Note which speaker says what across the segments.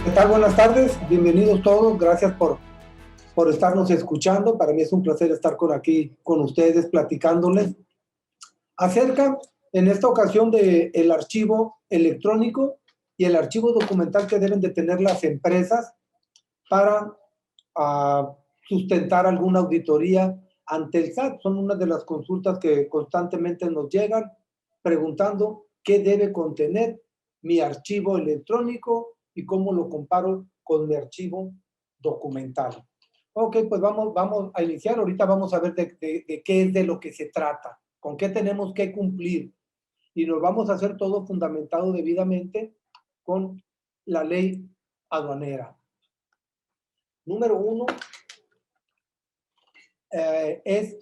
Speaker 1: ¿Qué tal? Buenas tardes, bienvenidos todos, gracias por estarnos escuchando. Para mí es un placer estar aquí con ustedes platicándoles acerca, en esta ocasión, del archivo electrónico y el archivo documental que deben de tener las empresas para sustentar alguna auditoría ante el SAT. Son una de las consultas que constantemente nos llegan preguntando qué debe contener mi archivo electrónico y cómo lo comparo con mi archivo documental. Ok, pues vamos a iniciar. Ahorita vamos a ver de qué es de lo que se trata, con qué tenemos que cumplir. Y nos vamos a hacer todo fundamentado debidamente con la ley aduanera. Número uno, es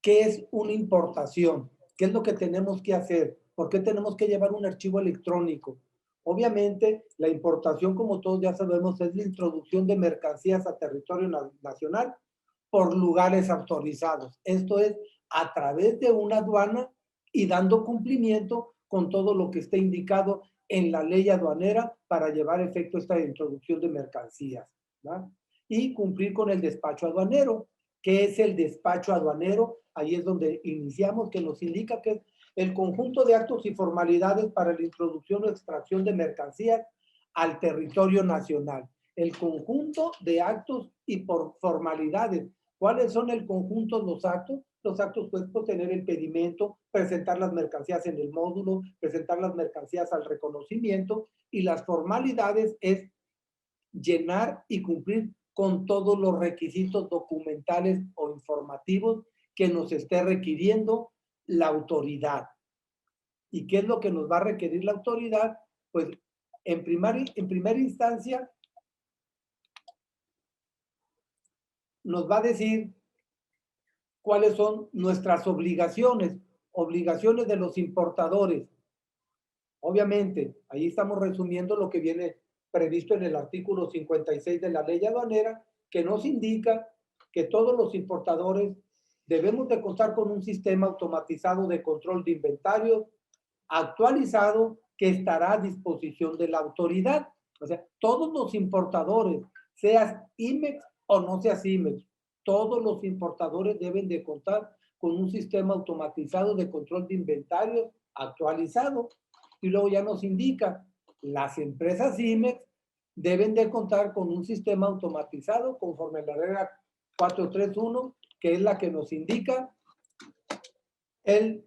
Speaker 1: qué es una importación, qué es lo que tenemos que hacer, por qué tenemos que llevar un archivo electrónico. Obviamente, la importación, como todos ya sabemos, es la introducción de mercancías a territorio nacional por lugares autorizados. Esto es a través de una aduana y dando cumplimiento con todo lo que esté indicado en la ley aduanera para llevar efecto esta introducción de mercancías, ¿verdad? Y cumplir con el despacho aduanero. ¿Qué es el despacho aduanero? Ahí es donde iniciamos, que nos indica que es el conjunto de actos y formalidades para la introducción o extracción de mercancías al territorio nacional. El conjunto de actos y formalidades. ¿Cuáles son el conjunto de los actos? Los actos pueden tener el pedimento, presentar las mercancías en el módulo, presentar las mercancías al reconocimiento, y las formalidades es llenar y cumplir con todos los requisitos documentales o informativos que nos esté requiriendo la autoridad. ¿Y qué es lo que nos va a requerir la autoridad? Pues en primera instancia nos va a decir cuáles son nuestras obligaciones de los importadores. Obviamente, ahí estamos resumiendo lo que viene previsto en el artículo 56 de la ley aduanera, que nos indica que todos los importadores debemos de contar con un sistema automatizado de control de inventarios actualizado que estará a disposición de la autoridad. O sea, todos los importadores, seas IMEX o no seas IMEX, todos los importadores deben de contar con un sistema automatizado de control de inventarios actualizado. Y luego ya nos indica, las empresas IMEX deben de contar con un sistema automatizado conforme a la regla 431, que es la que nos indica el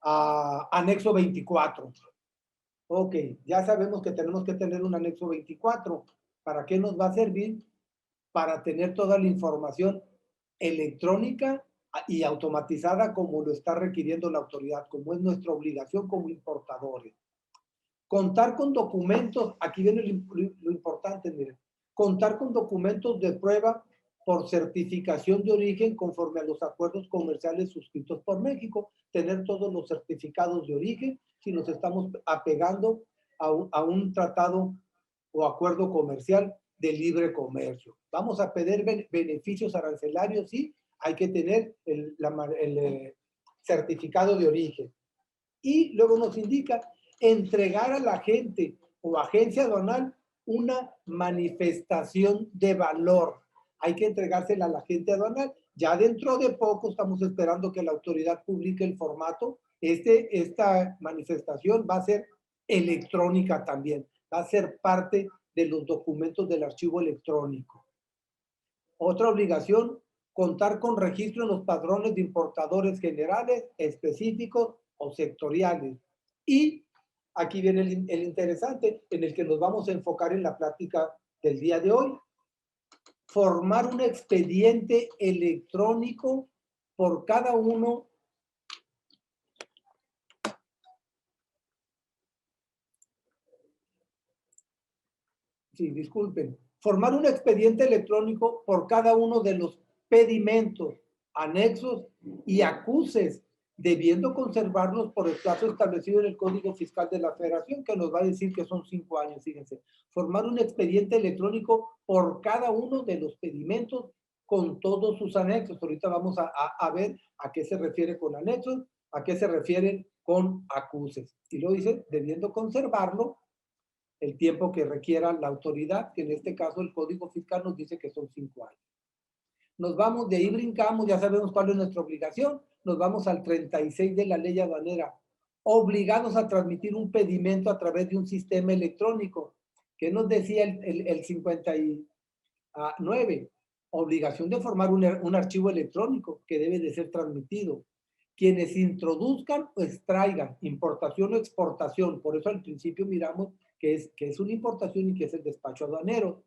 Speaker 1: anexo 24. Ok, ya sabemos que tenemos que tener un anexo 24. ¿Para qué nos va a servir? Para tener toda la información electrónica y automatizada como lo está requiriendo la autoridad, como es nuestra obligación como importadores. Contar con documentos, aquí viene lo importante, miren, contar con documentos de prueba por certificación de origen conforme a los acuerdos comerciales suscritos por México, tener todos los certificados de origen si nos estamos apegando a un tratado o acuerdo comercial de libre comercio. Vamos a pedir beneficios arancelarios, sí, hay que tener el certificado de origen. Y luego nos indica entregar a la gente o agencia aduanal una manifestación de valor. Hay que entregársela a la agente aduanal. Ya dentro de poco estamos esperando que la autoridad publique el formato. Esta manifestación va a ser electrónica también. Va a ser parte de los documentos del archivo electrónico. Otra obligación, contar con registro en los padrones de importadores generales, específicos o sectoriales. Y aquí viene el interesante, en el que nos vamos a enfocar en la plática del día de hoy. Formar un expediente electrónico por cada uno. Sí, disculpen. Formar un expediente electrónico por cada uno de los pedimentos, anexos y acuses, debiendo conservarlos por el plazo establecido en el Código Fiscal de la Federación, que nos va a decir que son 5 años, fíjense. Formar un expediente electrónico por cada uno de los pedimentos con todos sus anexos. Ahorita vamos a ver a qué se refiere con anexos, a qué se refiere con acuses. Y lo dice, debiendo conservarlo el tiempo que requiera la autoridad, que en este caso el Código Fiscal nos dice que son 5 años. Nos vamos, de ahí brincamos, ya sabemos cuál es nuestra obligación, nos vamos al 36 de la ley aduanera, obligados a transmitir un pedimento a través de un sistema electrónico. ¿Qué nos decía el 59? Obligación de formar un archivo electrónico que debe de ser transmitido. Quienes introduzcan o extraigan, importación o exportación, por eso al principio miramos que es una importación y que es el despacho aduanero.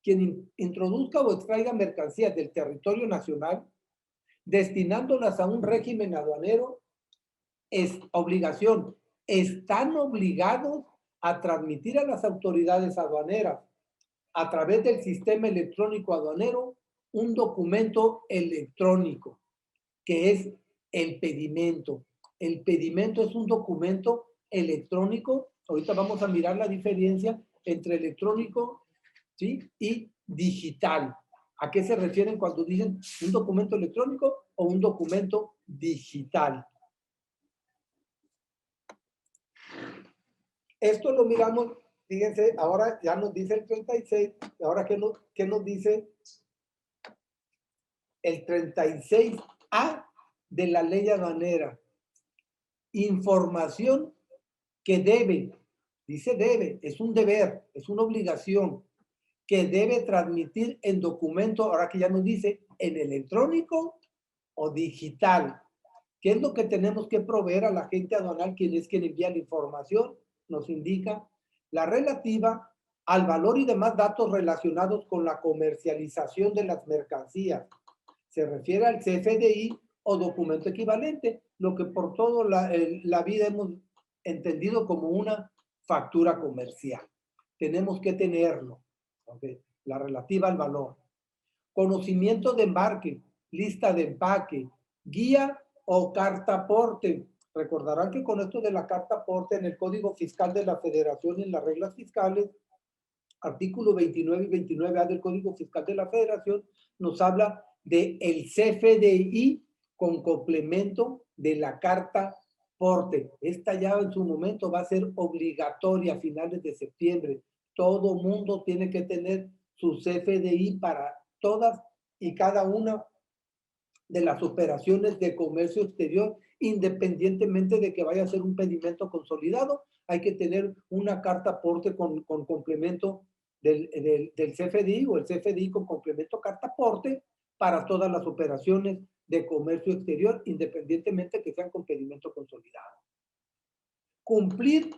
Speaker 1: Quien introduzca o extraiga mercancías del territorio nacional, destinándolas a un régimen aduanero, es obligación. Están obligados a transmitir a las autoridades aduaneras a través del sistema electrónico aduanero un documento electrónico, que es el pedimento. El pedimento es un documento electrónico. Ahorita vamos a mirar la diferencia entre electrónico, ¿sí?, y digital. ¿A qué se refieren cuando dicen un documento electrónico o un documento digital? Esto lo miramos, fíjense, ahora ya nos dice el 36, ahora ¿qué nos dice el 36A de la ley aduanera? Información que debe, dice debe, es un deber, es una obligación, que debe transmitir en documento, ahora que ya nos dice, en electrónico o digital. ¿Qué es lo que tenemos que proveer a la gente aduanal, quien es quien envía la información? Nos indica la relativa al valor y demás datos relacionados con la comercialización de las mercancías. Se refiere al CFDI o documento equivalente, lo que por toda la vida hemos entendido como una factura comercial. Tenemos que tenerlo, ¿okay? La relativa al valor. Conocimiento de embarque, lista de empaque, guía o carta aporte. Recordarán que con esto de la carta aporte en el Código Fiscal de la Federación y en las reglas fiscales, artículo 29 y 29A del Código Fiscal de la Federación, nos habla de el CFDI con complemento de la carta aporte. Esta ya en su momento va a ser obligatoria a finales de septiembre. Todo mundo tiene que tener su CFDI para todas y cada una de las operaciones de comercio exterior, independientemente de que vaya a ser un pedimento consolidado, hay que tener una carta aporte con complemento del CFDI o el CFDI con complemento carta aporte para todas las operaciones de comercio exterior, independientemente que sean con pedimento consolidado. Cumplir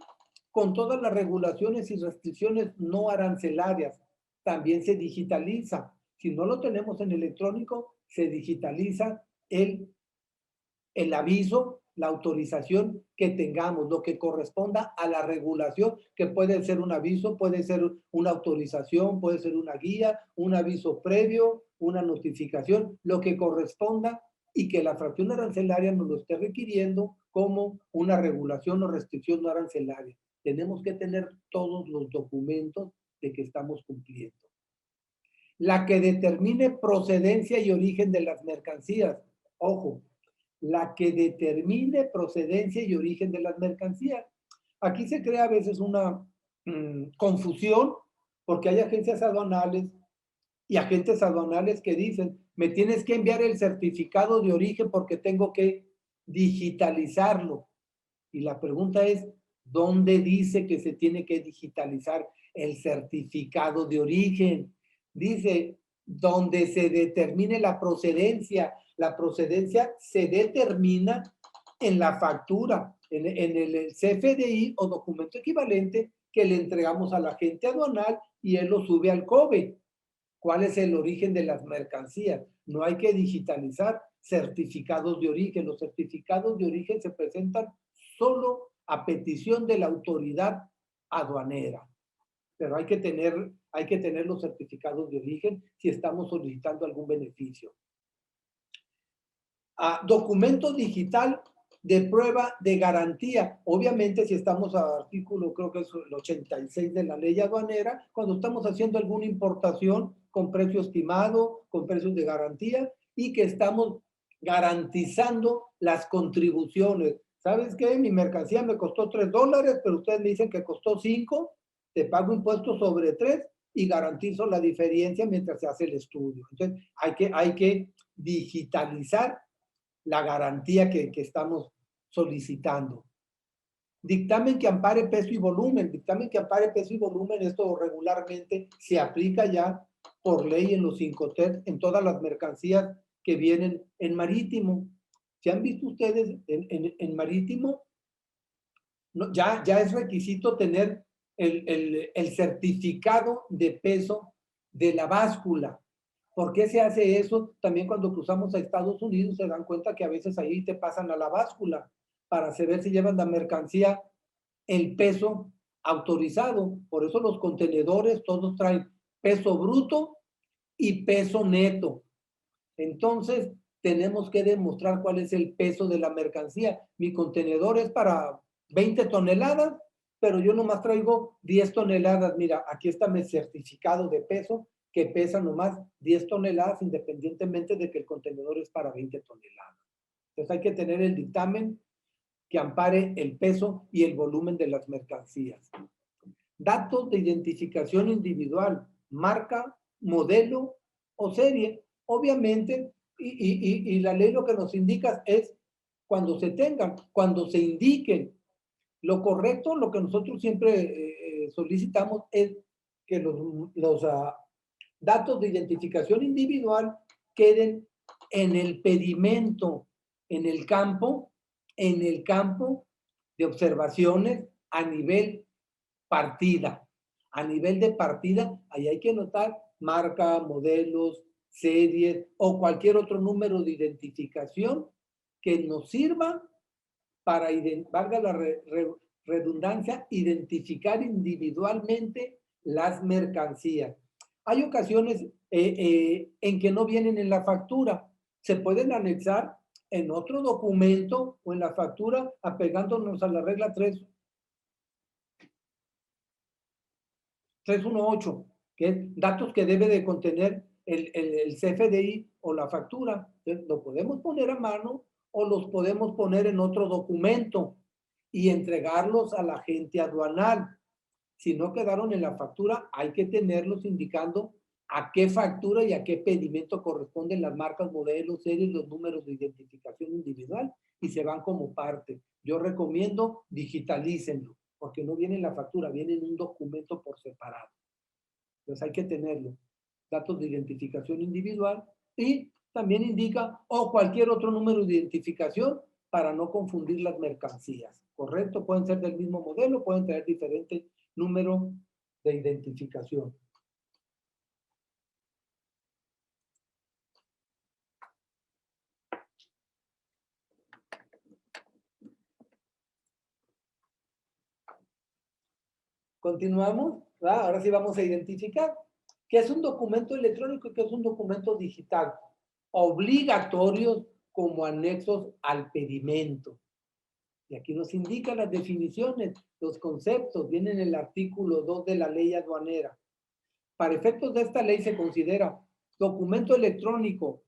Speaker 1: con todas las regulaciones y restricciones no arancelarias. También se digitaliza. Si no lo tenemos en electrónico, se digitaliza el aviso, la autorización que tengamos, lo que corresponda a la regulación, que puede ser un aviso, puede ser una autorización, puede ser una guía, un aviso previo, una notificación, lo que corresponda y que la fracción arancelaria nos lo esté requiriendo como una regulación o restricción no arancelaria. Tenemos que tener todos los documentos de que estamos cumpliendo. La que determine procedencia y origen de las mercancías. Ojo, la que determine procedencia y origen de las mercancías. Aquí se crea a veces una confusión porque hay agencias aduanales y agentes aduanales que dicen, me tienes que enviar el certificado de origen porque tengo que digitalizarlo. Y la pregunta es, ¿dónde dice que se tiene que digitalizar el certificado de origen? Dice, donde se determine la procedencia. La procedencia se determina en la factura, en el CFDI o documento equivalente que le entregamos al agente aduanal y él lo sube al COBE. ¿Cuál es el origen de las mercancías? No hay que digitalizar certificados de origen. Los certificados de origen se presentan solo a petición de la autoridad aduanera. Pero hay que tener los certificados de origen si estamos solicitando algún beneficio. Documento digital de prueba de garantía. Obviamente, si estamos a artículo, creo que es el 86 de la ley aduanera, cuando estamos haciendo alguna importación con precio estimado, con precios de garantía y que estamos garantizando las contribuciones. ¿Sabes qué? Mi mercancía me costó $3, pero ustedes me dicen que costó 5. te pago impuestos sobre 3 y garantizo la diferencia mientras se hace el estudio. Entonces, hay que digitalizar la garantía que estamos solicitando. Dictamen que ampare peso y volumen. Dictamen que ampare peso y volumen, esto regularmente se aplica ya por ley en los Incoterms, en todas las mercancías que vienen en marítimo. ¿Se han visto ustedes en marítimo? No, ya es requisito tener el certificado de peso de la báscula. ¿Por qué se hace eso? También cuando cruzamos a Estados Unidos se dan cuenta que a veces ahí te pasan a la báscula para saber si llevan la mercancía el peso autorizado. Por eso los contenedores todos traen peso bruto y peso neto. Entonces, tenemos que demostrar cuál es el peso de la mercancía. Mi contenedor es para 20 toneladas, pero yo nomás traigo 10 toneladas. Mira, aquí está mi certificado de peso, que pesa nomás 10 toneladas, independientemente de que el contenedor es para 20 toneladas. Entonces, hay que tener el dictamen que ampare el peso y el volumen de las mercancías. Datos de identificación individual, marca, modelo o serie. Obviamente, y la ley lo que nos indica es cuando se tengan, cuando se indiquen. Lo correcto, lo que nosotros siempre solicitamos es que los datos de identificación individual queden en el pedimento, en el campo de observaciones a nivel partida. A nivel de partida, ahí hay que notar marca, modelos, series o cualquier otro número de identificación que nos sirva para, valga la redundancia, identificar individualmente las mercancías. Hay ocasiones en que no vienen en la factura. Se pueden anexar en otro documento o en la factura apegándonos a la regla 318, que es datos que debe de contener el CFDI o la factura. Entonces, lo podemos poner a mano o los podemos poner en otro documento y entregarlos al agente aduanal. Si no quedaron en la factura, hay que tenerlos indicando a qué factura y a qué pedimento corresponden las marcas, modelos, series, los números de identificación individual y se van como parte. Yo recomiendo digitalícenlo, porque no viene en la factura, viene en un documento por separado. Entonces hay que tenerlo. Datos de identificación individual y también indica o cualquier otro número de identificación para no confundir las mercancías. ¿Correcto? Pueden ser del mismo modelo, pueden tener diferente número de identificación. Continuamos. ¿Verdad? Ahora sí vamos a identificar qué es un documento electrónico y qué es un documento digital. Obligatorios como anexos al pedimento. Y aquí nos indican las definiciones, los conceptos, vienen en el artículo 2 de la ley aduanera. Para efectos de esta ley se considera documento electrónico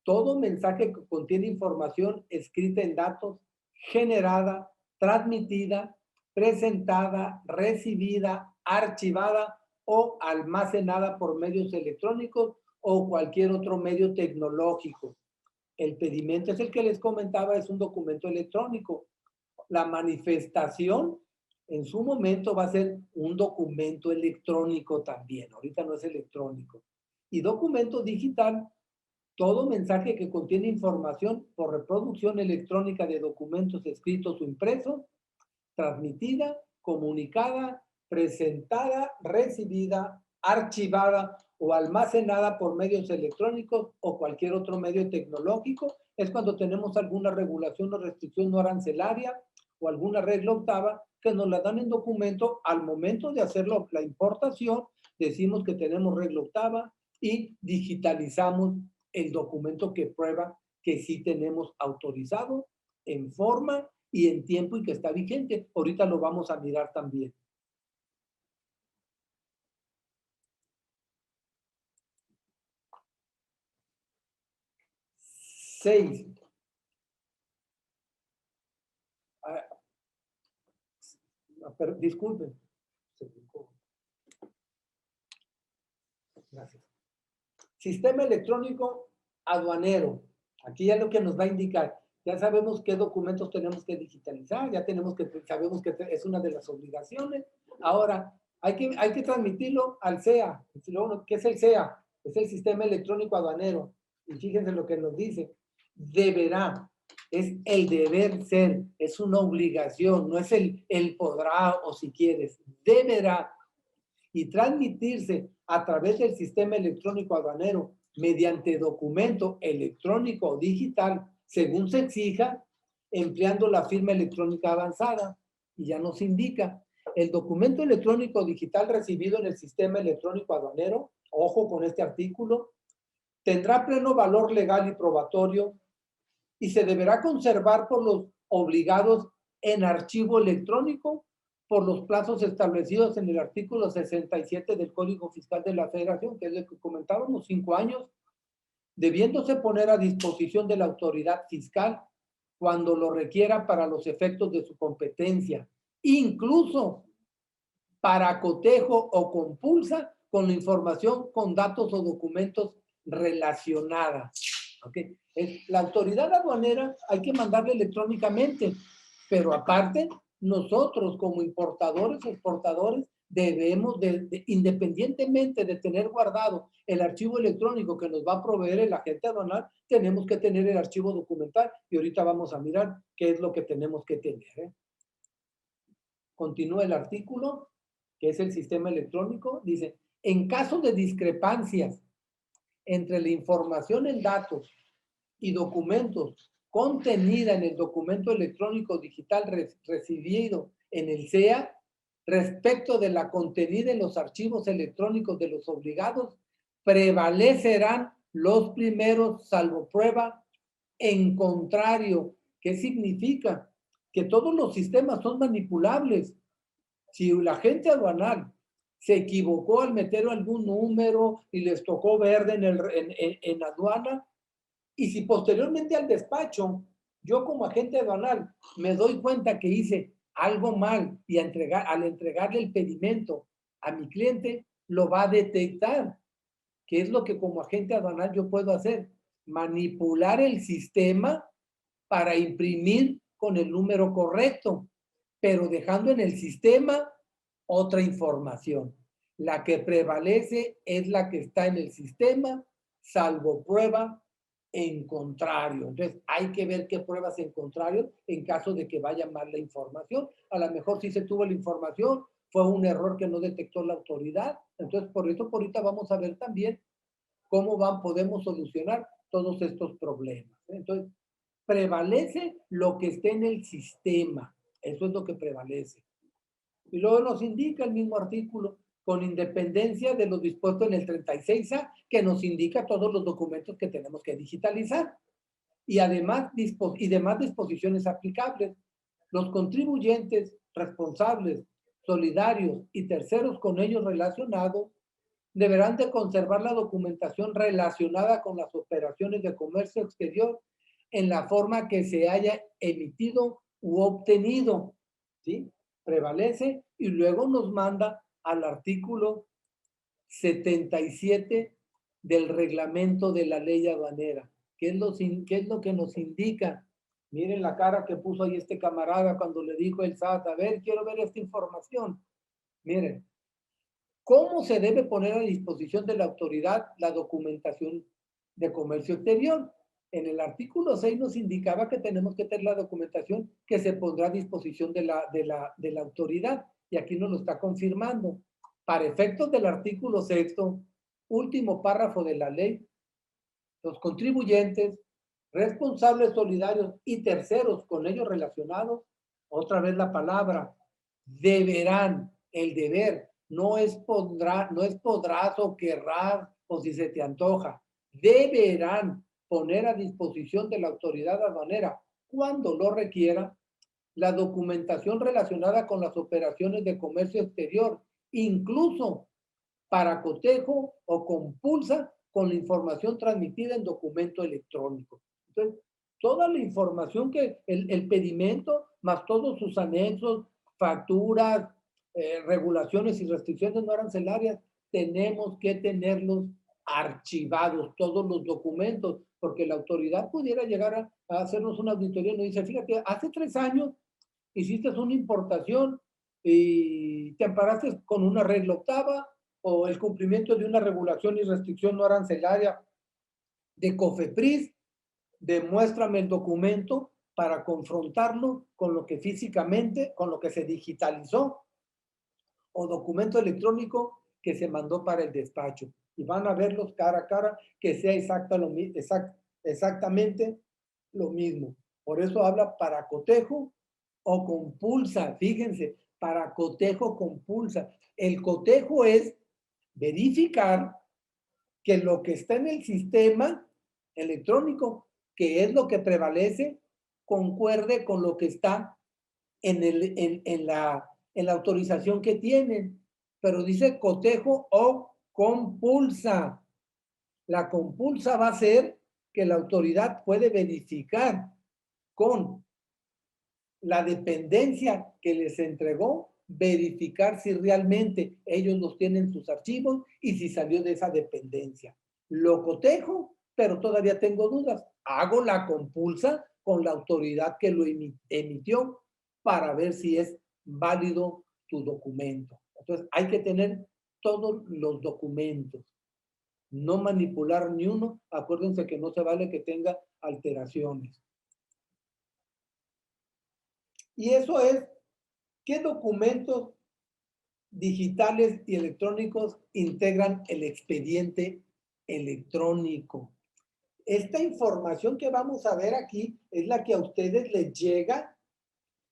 Speaker 1: todo mensaje que contiene información escrita en datos, generada, transmitida, presentada, recibida, archivada o almacenada por medios electrónicos o cualquier otro medio tecnológico. El pedimento es el que les comentaba, es un documento electrónico. La manifestación en su momento va a ser un documento electrónico también. Ahorita no es electrónico. Y documento digital, todo mensaje que contiene información por reproducción electrónica de documentos escritos o impresos, transmitida, comunicada, presentada, recibida, archivada o almacenada por medios electrónicos o cualquier otro medio tecnológico, es cuando tenemos alguna regulación o restricción no arancelaria o alguna regla octava que nos la dan en documento al momento de hacerlo la importación, decimos que tenemos regla octava y digitalizamos el documento que prueba que sí tenemos autorizado en forma y en tiempo y que está vigente. Ahorita lo vamos a mirar también. 6. Disculpen. Gracias. Sistema electrónico aduanero. Aquí ya lo que nos va a indicar. Ya sabemos qué documentos tenemos que digitalizar, ya sabemos que es una de las obligaciones. Ahora, hay que transmitirlo al SEA. ¿Qué es el SEA? Es el Sistema Electrónico Aduanero. Y fíjense lo que nos dice. Deberá. Es el deber ser. Es una obligación. No es el podrá o si quieres. Deberá. Y transmitirse a través del Sistema Electrónico Aduanero mediante documento electrónico o digital, según se exija, empleando la firma electrónica avanzada. Y ya nos indica, el documento electrónico digital recibido en el Sistema Electrónico Aduanero, ojo con este artículo, tendrá pleno valor legal y probatorio y se deberá conservar por los obligados en archivo electrónico por los plazos establecidos en el artículo 67 del Código Fiscal de la Federación, que es lo que comentábamos, 5 años, debiéndose poner a disposición de la autoridad fiscal cuando lo requiera para los efectos de su competencia, incluso para cotejo o compulsa con la información con datos o documentos relacionada. ¿Okay? La autoridad aduanera hay que mandarle electrónicamente, pero aparte nosotros como importadores o exportadores debemos, independientemente de tener guardado el archivo electrónico que nos va a proveer el agente aduanal, tenemos que tener el archivo documental y ahorita vamos a mirar qué es lo que tenemos que tener. Continúa el artículo, que es el sistema electrónico, dice, en caso de discrepancias entre la información en datos y documentos contenida en el documento electrónico digital recibido en el SEA, respecto de la contenida en los archivos electrónicos de los obligados, prevalecerán los primeros salvo prueba en contrario. ¿Qué significa? Que todos los sistemas son manipulables. Si la gente aduanal se equivocó al meter algún número y les tocó verde en aduana, y si posteriormente al despacho, yo como agente aduanal me doy cuenta que hice algo mal y al entregarle el pedimento a mi cliente, lo va a detectar. ¿Qué es lo que como agente aduanal yo puedo hacer? Manipular el sistema para imprimir con el número correcto, pero dejando en el sistema otra información. La que prevalece es la que está en el sistema, salvo prueba en contrario. Entonces, hay que ver qué pruebas en contrario en caso de que vaya mal la información. A lo mejor sí se tuvo la información, fue un error que no detectó la autoridad. Entonces, por eso, por ahorita vamos a ver también cómo podemos solucionar todos estos problemas. Entonces, prevalece lo que esté en el sistema. Eso es lo que prevalece. Y luego nos indica el mismo artículo, con independencia de lo dispuesto en el 36A, que nos indica todos los documentos que tenemos que digitalizar. Y además, demás disposiciones aplicables. Los contribuyentes responsables, solidarios y terceros con ellos relacionados deberán de conservar la documentación relacionada con las operaciones de comercio exterior en la forma que se haya emitido u obtenido, ¿sí? Prevalece y luego nos manda al artículo 77 del reglamento de la ley aduanera. ¿Qué es lo que nos indica? Miren la cara que puso ahí este camarada cuando le dijo el SAT, a ver, quiero ver esta información. Miren, ¿cómo se debe poner a disposición de la autoridad la documentación de comercio exterior? En el artículo 6 nos indicaba que tenemos que tener la documentación que se pondrá a disposición de la autoridad, y aquí nos lo está confirmando. Para efectos del artículo 6, último párrafo de la ley, los contribuyentes, responsables solidarios y terceros con ellos relacionados, otra vez la palabra, deberán, el deber, no es podrás o querrás o si se te antoja, deberán poner a disposición de la autoridad aduanera, cuando lo requiera, la documentación relacionada con las operaciones de comercio exterior, incluso para cotejo o compulsa con la información transmitida en documento electrónico. Entonces, toda la información que el pedimento, más todos sus anexos, facturas, regulaciones y restricciones no arancelarias, tenemos que tenerlos archivados, todos los documentos, porque la autoridad pudiera llegar a hacernos una auditoría y nos dice, fíjate, hace 3 años hiciste una importación y te amparaste con una regla octava o el cumplimiento de una regulación y restricción no arancelaria de COFEPRIS, demuéstrame el documento para confrontarlo con lo que físicamente, con lo que se digitalizó o documento electrónico que se mandó para el despacho. Y van a verlos cara a cara, que sea exactamente lo mismo. Por eso habla para cotejo o compulsa. Fíjense, para cotejo compulsa. El cotejo es verificar que lo que está en el sistema electrónico, que es lo que prevalece, concuerde con lo que está en la autorización que tienen. Pero dice cotejo o compulsa. La compulsa va a ser que la autoridad puede verificar con la dependencia que les entregó, verificar si realmente ellos los tienen en sus archivos y si salió de esa dependencia. Lo cotejo, pero todavía tengo dudas. Hago la compulsa con la autoridad que lo emitió para ver si es válido tu documento. Entonces, hay que tener todos los documentos, no manipular ni uno. Acuérdense que no se vale que tenga alteraciones. Y eso es, ¿qué documentos digitales y electrónicos integran el expediente electrónico? Esta información que vamos a ver aquí es la que a ustedes les llega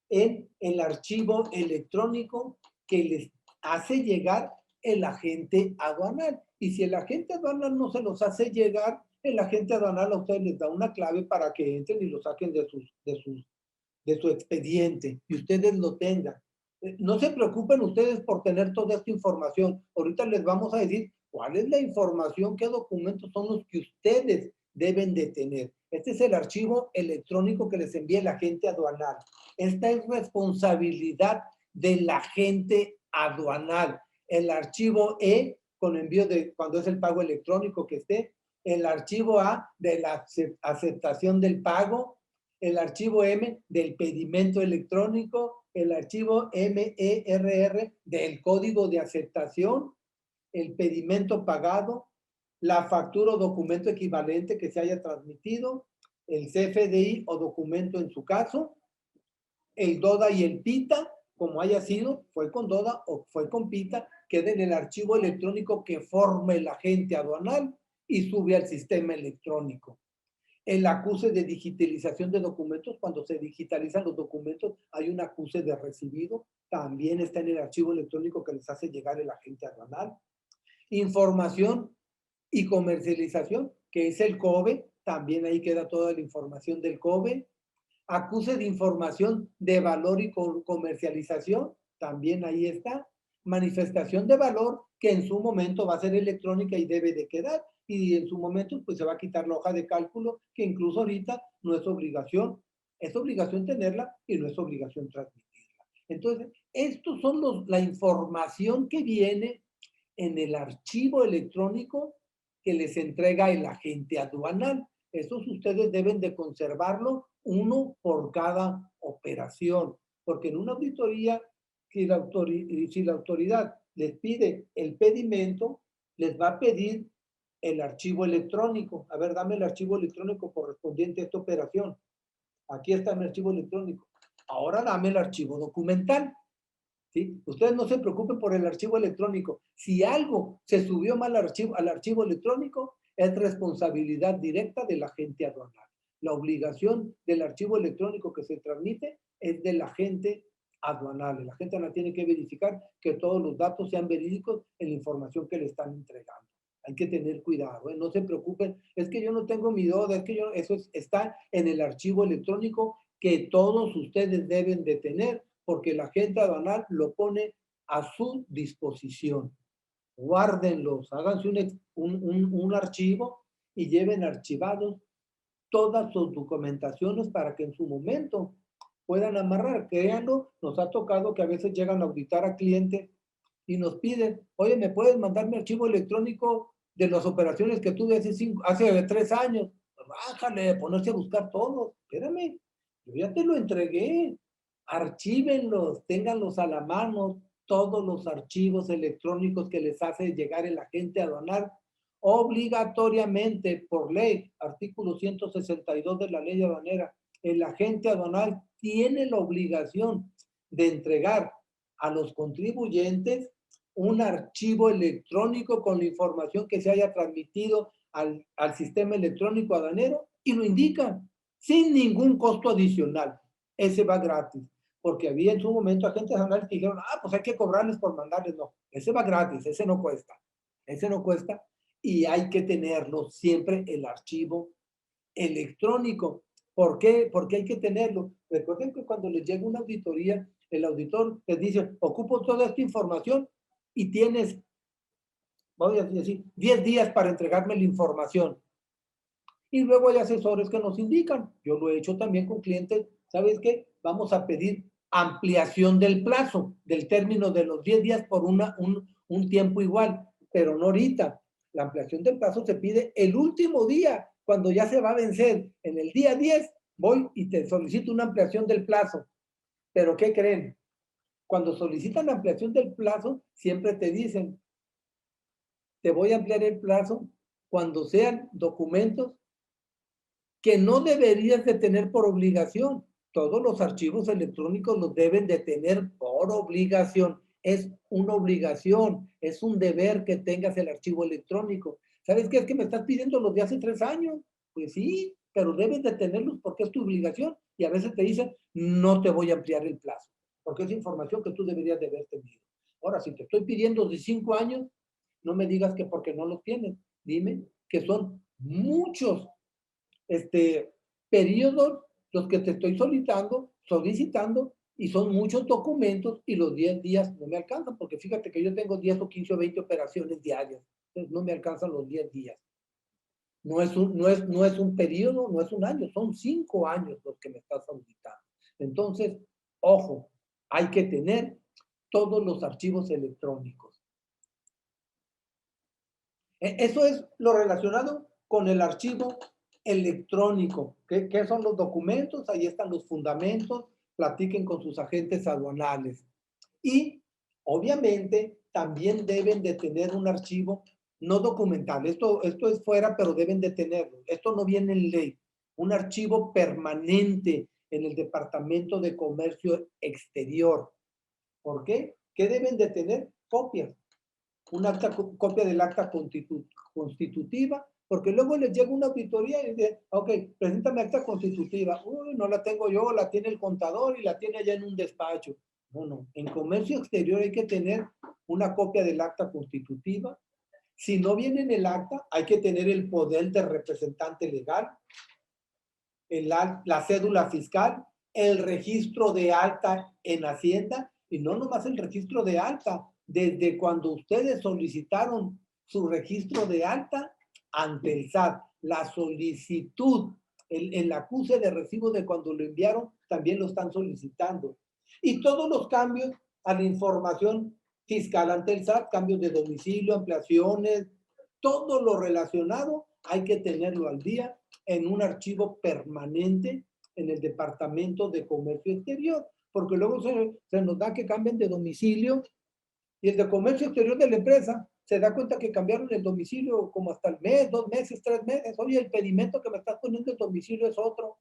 Speaker 1: en el archivo electrónico que les hace llegar el agente aduanal. Y si el agente aduanal no se los hace llegar, el agente aduanal a ustedes les da una clave para que entren y lo saquen de su expediente y ustedes lo tengan. No se preocupen ustedes por tener toda esta información. Ahorita les vamos a decir cuál es la información, qué documentos son los que ustedes deben de tener. Este es el archivo electrónico que les envía el agente aduanal. Esta es responsabilidad del agente aduanal. El archivo E, con envío de cuando es el pago electrónico que esté. El archivo A, de la aceptación del pago. El archivo M del pedimento electrónico, el archivo MERR del código de aceptación, el pedimento pagado, la factura o documento equivalente que se haya transmitido, el CFDI o documento en su caso, el DODA y el PITA, como haya sido, fue con DODA o fue con PITA, queda en el archivo electrónico que forma el agente aduanal y sube al sistema electrónico. El acuse de digitalización de documentos, cuando se digitalizan los documentos, hay un acuse de recibido, también está en el archivo electrónico que les hace llegar el agente aduanal. Información y comercialización, que es el COBE, también ahí queda toda la información del COBE. Acuse de información de valor y comercialización, también ahí está. Manifestación de valor, que en su momento va a ser electrónica y debe de quedar, y en su momento pues se va a quitar la hoja de cálculo, que incluso ahorita no es obligación tenerla y no es obligación transmitirla. Entonces, estos son la información que viene en el archivo electrónico que les entrega el agente aduanal. Esos ustedes deben de conservarlo uno por cada operación, porque en una auditoría, si la autoridad les pide el pedimento, les va a pedir el archivo electrónico. A ver, dame el archivo electrónico correspondiente a esta operación. Aquí está mi archivo electrónico. Ahora dame el archivo documental. ¿Sí? Ustedes no se preocupen por el archivo electrónico. Si algo se subió mal al archivo electrónico, es responsabilidad directa del agente aduanal. La obligación del archivo electrónico que se transmite es del agente aduanal. El agente aduanal tiene que verificar que todos los datos sean verídicos en la información que le están entregando. Hay que tener cuidado, ¿eh? No se preocupen. Es que yo no tengo mi DODA, eso está en el archivo electrónico que todos ustedes deben de tener, porque el agente aduanal lo pone a su disposición. Guárdenlos, háganse un archivo y lleven archivados todas sus documentaciones para que en su momento puedan amarrar. Créanlo, nos ha tocado que a veces llegan a auditar a clientes y nos piden, oye, ¿me puedes mandar mi archivo electrónico de las operaciones que tuve hace 3 años? Bájale, ponerse a buscar todo. Espérame, yo ya te lo entregué. Archívenlos, ténganlos a la mano, todos los archivos electrónicos que les hace llegar el agente aduanal obligatoriamente por ley, artículo 162 de la ley aduanera. El agente aduanal tiene la obligación de entregar a los contribuyentes un archivo electrónico con la información que se haya transmitido al sistema electrónico aduanero y lo indican sin ningún costo adicional. Ese va gratis, porque había en su momento agentes aduanales que dijeron, pues hay que cobrarles por mandarles. No, ese va gratis, ese no cuesta y hay que tenerlo siempre el archivo electrónico. ¿Por qué? Porque hay que tenerlo. Recuerden que cuando les llega una auditoría, el auditor les dice, ocupo toda esta información y tienes, voy a decir, 10 días para entregarme la información. Y luego hay asesores que nos indican, yo lo he hecho también con clientes, ¿sabes qué? Vamos a pedir ampliación del plazo, del término de los 10 días por un tiempo igual, pero no ahorita. La ampliación del plazo se pide el último día, cuando ya se va a vencer. En el día 10 voy y te solicito una ampliación del plazo. ¿Pero qué creen? Cuando solicitan la ampliación del plazo, siempre te dicen, te voy a ampliar el plazo cuando sean documentos que no deberías de tener por obligación. Todos los archivos electrónicos los deben de tener por obligación. Es una obligación, es un deber que tengas el archivo electrónico. ¿Sabes qué? Es que me estás pidiendo los de hace 3 años. Pues sí, pero debes de tenerlos porque es tu obligación. Y a veces te dicen, no te voy a ampliar el plazo, porque es información que tú deberías de haber tenido. Ahora, si te estoy pidiendo de 5 años, no me digas que porque no los tienes. Dime que son muchos periodos los que te estoy solicitando y son muchos documentos y los 10 días no me alcanzan, porque fíjate que yo tengo 10 o 15 o 20 operaciones diarias, entonces no me alcanzan los 10 días. No es un periodo, no es un año, son 5 años los que me estás solicitando. Entonces, ojo, hay que tener todos los archivos electrónicos. Eso es lo relacionado con el archivo electrónico. ¿Qué son los documentos? Ahí están los fundamentos. Platiquen con sus agentes aduanales. Y, obviamente, también deben de tener un archivo no documental. Esto es fuera, pero deben de tenerlo. Esto no viene en ley. Un archivo permanente en el Departamento de Comercio Exterior. ¿Por qué? ¿Qué deben de tener? Copias. Copia del acta constitutiva, porque luego les llega una auditoría y dice, ok, preséntame acta constitutiva. Uy, no la tengo yo, la tiene el contador y la tiene allá en un despacho. No, en comercio exterior hay que tener una copia del acta constitutiva. Si no viene en el acta, hay que tener el poder de representante legal, la cédula fiscal, el registro de alta en Hacienda, y no nomás el registro de alta, desde cuando ustedes solicitaron su registro de alta ante el SAT, la solicitud, el acuse de recibo de cuando lo enviaron, también lo están solicitando. Y todos los cambios a la información fiscal ante el SAT, cambios de domicilio, ampliaciones, todo lo relacionado, hay que tenerlo al día en un archivo permanente en el Departamento de Comercio Exterior, porque luego se nos da que cambien de domicilio y el de Comercio Exterior de la empresa se da cuenta que cambiaron el domicilio como hasta el mes, 2 meses, 3 meses. Oye, el pedimento que me estás poniendo el domicilio es otro.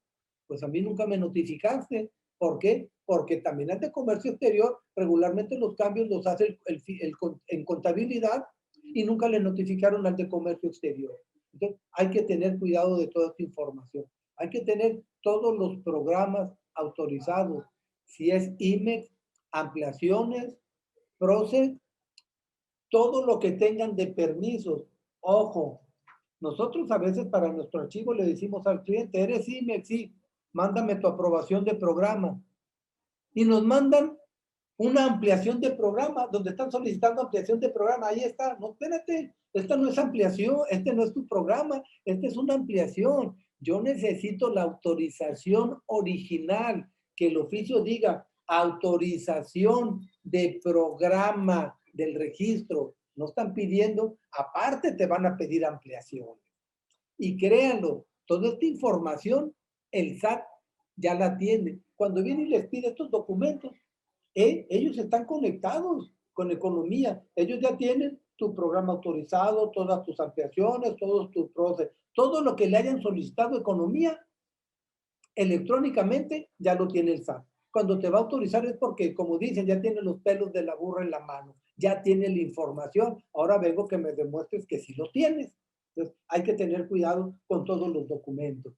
Speaker 1: Pues a mí nunca me notificaste. ¿Por qué? Porque también el de Comercio Exterior regularmente los cambios los hace en contabilidad y nunca le notificaron al de Comercio Exterior. Entonces, hay que tener cuidado de toda esta información. Hay que tener todos los programas autorizados. Si es IMEX, ampliaciones, PROCES, todo lo que tengan de permisos. Ojo, nosotros a veces para nuestro archivo le decimos al cliente, eres IMEX, sí, mándame tu aprobación de programa. Y nos mandan una ampliación de programa, donde están solicitando ampliación de programa. Ahí está. No, espérate, esta no es ampliación, este no es tu programa, esta es una ampliación. Yo necesito la autorización original, que el oficio diga autorización de programa, del registro no están pidiendo, aparte te van a pedir ampliaciones. Y créanlo, toda esta información el SAT ya la tiene. Cuando viene y les pide estos documentos, ellos están conectados con economía. Ellos ya tienen tu programa autorizado, todas tus ampliaciones, todos tus procesos, todo lo que le hayan solicitado economía, electrónicamente ya lo tiene el SAT. Cuando te va a autorizar es porque, como dicen, ya tiene los pelos de la burra en la mano, ya tiene la información. Ahora vengo que me demuestres que sí lo tienes. Entonces, hay que tener cuidado con todos los documentos.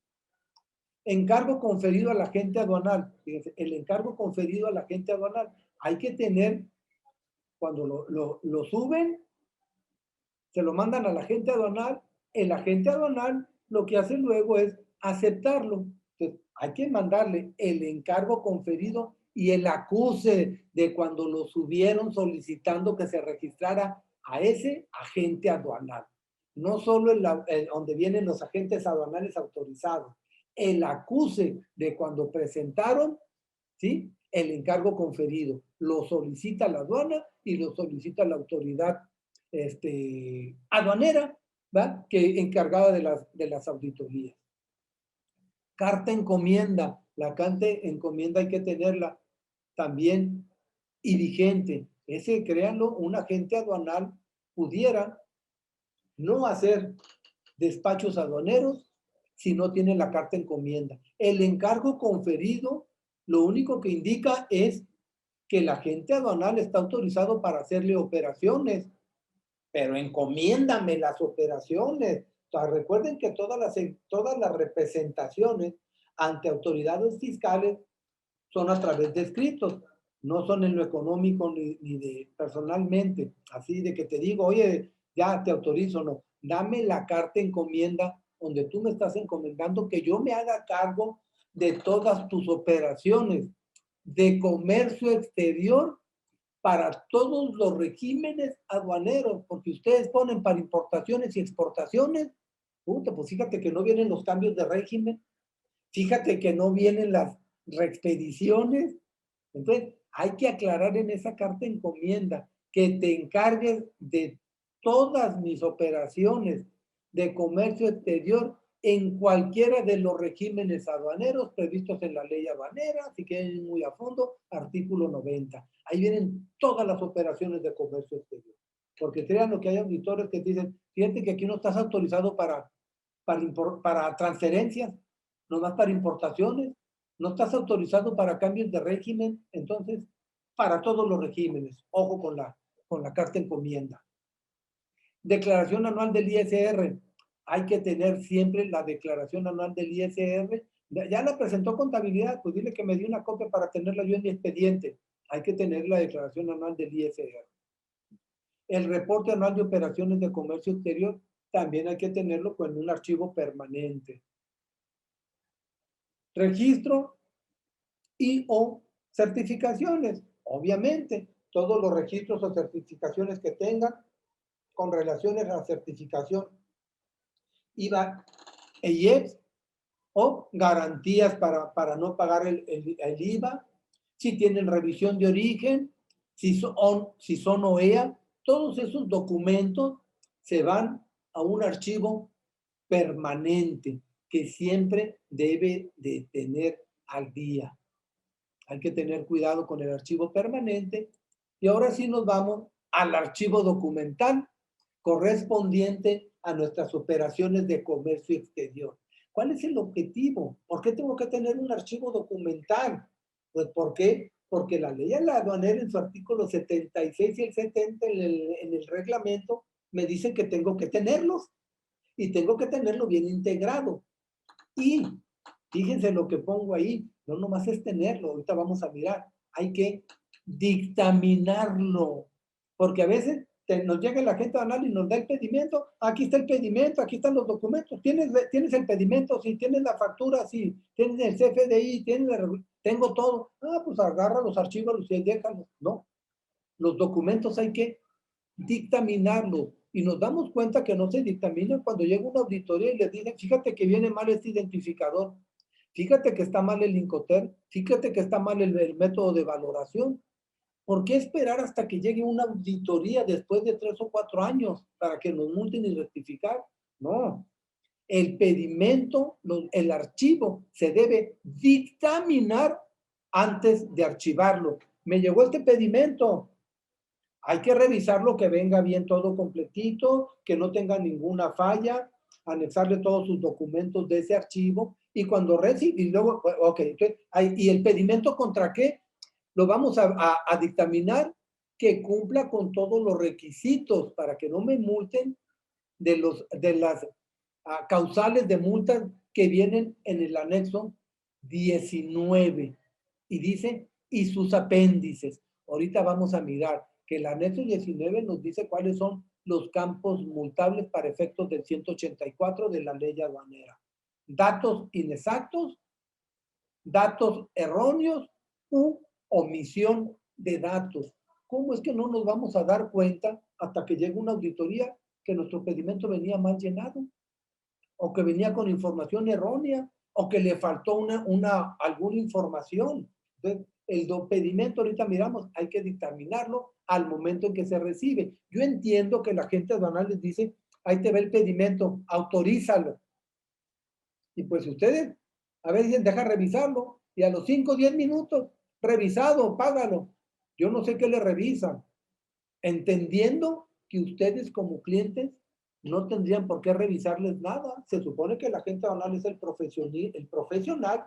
Speaker 1: Encargo conferido al agente aduanal. Fíjense, el encargo conferido al agente aduanal. Hay que tener, cuando lo suben, se lo mandan al agente aduanal. El agente aduanal lo que hace luego es aceptarlo. Entonces, hay que mandarle el encargo conferido y el acuse de cuando lo subieron solicitando que se registrara a ese agente aduanal. No solo donde vienen los agentes aduanales autorizados, el acuse de cuando presentaron, ¿sí?, el encargo conferido. Lo solicita la aduana y lo solicita la autoridad aduanera, ¿va?, que encargada de las auditorías. Carta encomienda. La carta encomienda hay que tenerla también y vigente. Ese, créanlo, un agente aduanal pudiera no hacer despachos aduaneros si no tiene la carta encomienda. El encargo conferido lo único que indica es que el agente aduanal está autorizado para hacerle operaciones, pero encomiéndame las operaciones. O sea, recuerden que todas las representaciones ante autoridades fiscales son a través de escritos, no son en lo económico ni de personalmente. Así de que te digo, oye, ya te autorizo, no. Dame la carta encomienda donde tú me estás encomendando que yo me haga cargo de todas tus operaciones de comercio exterior para todos los regímenes aduaneros, porque ustedes ponen para importaciones y exportaciones, puta, pues fíjate que no vienen los cambios de régimen, fíjate que no vienen las reexpediciones. Entonces, hay que aclarar en esa carta encomienda que te encargues de todas mis operaciones de comercio exterior en cualquiera de los regímenes aduaneros previstos en la ley aduanera, si quieren muy a fondo, artículo 90. Ahí vienen todas las operaciones de comercio exterior. Porque crean lo que hay auditores que dicen, fíjate que aquí no estás autorizado para transferencias, nomás para importaciones, no estás autorizado para cambios de régimen, entonces, para todos los regímenes, ojo con la carta encomienda. Declaración anual del ISR. Hay que tener siempre la declaración anual del ISR. Ya la presentó contabilidad, pues dile que me dio una copia para tenerla yo en mi expediente. Hay que tener la declaración anual del ISR. El reporte anual de operaciones de comercio exterior también hay que tenerlo en un archivo permanente. Registro y o certificaciones. Obviamente, todos los registros o certificaciones que tengan con relaciones a la certificación IVA e IEPS o garantías para no pagar el IVA, si tienen revisión de origen, si son OEA, todos esos documentos se van a un archivo permanente que siempre debe de tener al día. Hay que tener cuidado con el archivo permanente. Y ahora sí nos vamos al archivo documental correspondiente a nuestras operaciones de comercio exterior. ¿Cuál es el objetivo? ¿Por qué tengo que tener un archivo documental? Pues ¿por qué? Porque la ley aduanera en su artículo 76 y el 70 en el reglamento me dicen que tengo que tenerlos y tengo que tenerlo bien integrado. Y fíjense lo que pongo ahí, no nomás es tenerlo, ahorita vamos a mirar, hay que dictaminarlo, porque a veces nos llega la gente aduanal y nos da el pedimento, aquí está el pedimento, aquí están los documentos, tienes el pedimento, sí, tienes la factura, sí, tienes el CFDI, tengo todo, pues agarra los archivos y déjalos, no, los documentos hay que dictaminarlos. Y nos damos cuenta que no se dictaminan cuando llega una auditoría y les dicen, fíjate que viene mal este identificador, fíjate que está mal el Incoterm, fíjate que está mal el método de valoración. ¿Por qué esperar hasta que llegue una auditoría después de 3 o 4 años para que nos multen y rectificar? No. El pedimento, el archivo se debe dictaminar antes de archivarlo. Me llegó este pedimento. Hay que revisarlo, que venga bien todo completito, que no tenga ninguna falla, anexarle todos sus documentos de ese archivo y cuando recibe, y luego, ok, entonces, ¿y el pedimento contra qué? Lo vamos a dictaminar que cumpla con todos los requisitos para que no me multen de las causales de multas que vienen en el anexo 19 y dice, y sus apéndices. Ahorita vamos a mirar que el anexo 19 nos dice cuáles son los campos multables para efectos del 184 de la ley aduanera. Datos inexactos, datos erróneos u omisión de datos. ¿Cómo es que no nos vamos a dar cuenta hasta que llegue una auditoría que nuestro pedimento venía mal llenado? O que venía con información errónea, o que le faltó alguna información. Entonces, el pedimento, ahorita miramos, hay que dictaminarlo al momento en que se recibe. Yo entiendo que la gente aduanal les dice, ahí te va el pedimento, autorízalo. Y pues ustedes, a ver, dicen, deja revisarlo, y a los 5 o 10 minutos, revisado, págalo. Yo no sé qué le revisan. Entendiendo que ustedes como clientes no tendrían por qué revisarles nada. Se supone que la gente aduanal es el profesional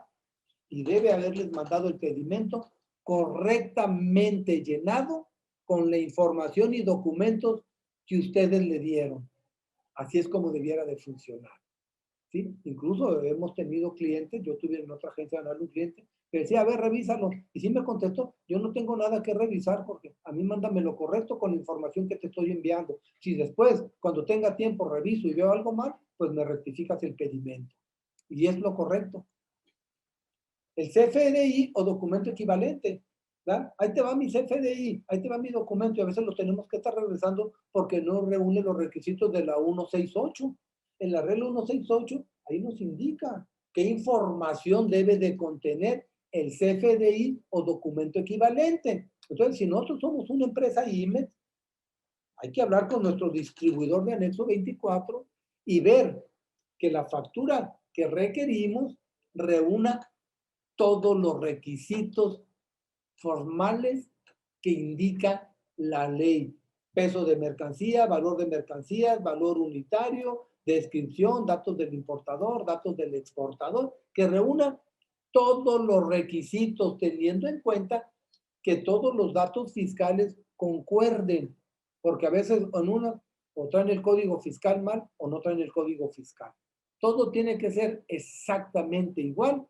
Speaker 1: y debe haberles mandado el pedimento correctamente llenado con la información y documentos que ustedes le dieron. Así es como debiera de funcionar. ¿Sí? Incluso hemos tenido clientes, yo tuve en otra agencia aduanal un cliente que decía, a ver, revísalo. Y sí me contestó, yo no tengo nada que revisar porque a mí mándame lo correcto con la información que te estoy enviando. Si después, cuando tenga tiempo, reviso y veo algo mal, pues me rectificas el pedimento. Y es lo correcto. El CFDI o documento equivalente. ¿verdad? Ahí te va mi CFDI, ahí te va mi documento y a veces lo tenemos que estar regresando porque no reúne los requisitos de la 168. En la regla 168, ahí nos indica qué información debe de contener el CFDI o documento equivalente. Entonces, si nosotros somos una empresa IMEX, hay que hablar con nuestro distribuidor de anexo 24 y ver que la factura que requerimos reúna todos los requisitos formales que indica la ley. Peso de mercancía, valor de mercancías, valor unitario, descripción, datos del importador, datos del exportador, que reúna todos los requisitos teniendo en cuenta que todos los datos fiscales concuerden, porque a veces en una o traen el código fiscal mal o no traen el código fiscal. Todo tiene que ser exactamente igual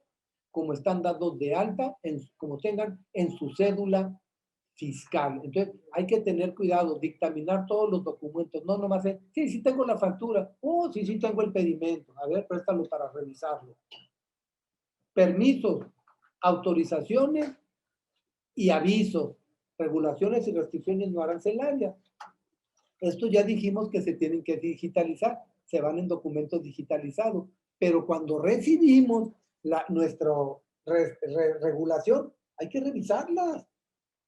Speaker 1: como están dados de alta, como tengan en su cédula fiscal. Entonces, hay que tener cuidado, dictaminar todos los documentos, no nomás es, sí, sí tengo la factura, sí, sí tengo el pedimento, a ver, préstalo para revisarlo. Permisos, autorizaciones y avisos, regulaciones y restricciones no arancelarias. Esto ya dijimos que se tienen que digitalizar, se van en documentos digitalizados, pero cuando recibimos nuestra regulación, hay que revisarlas,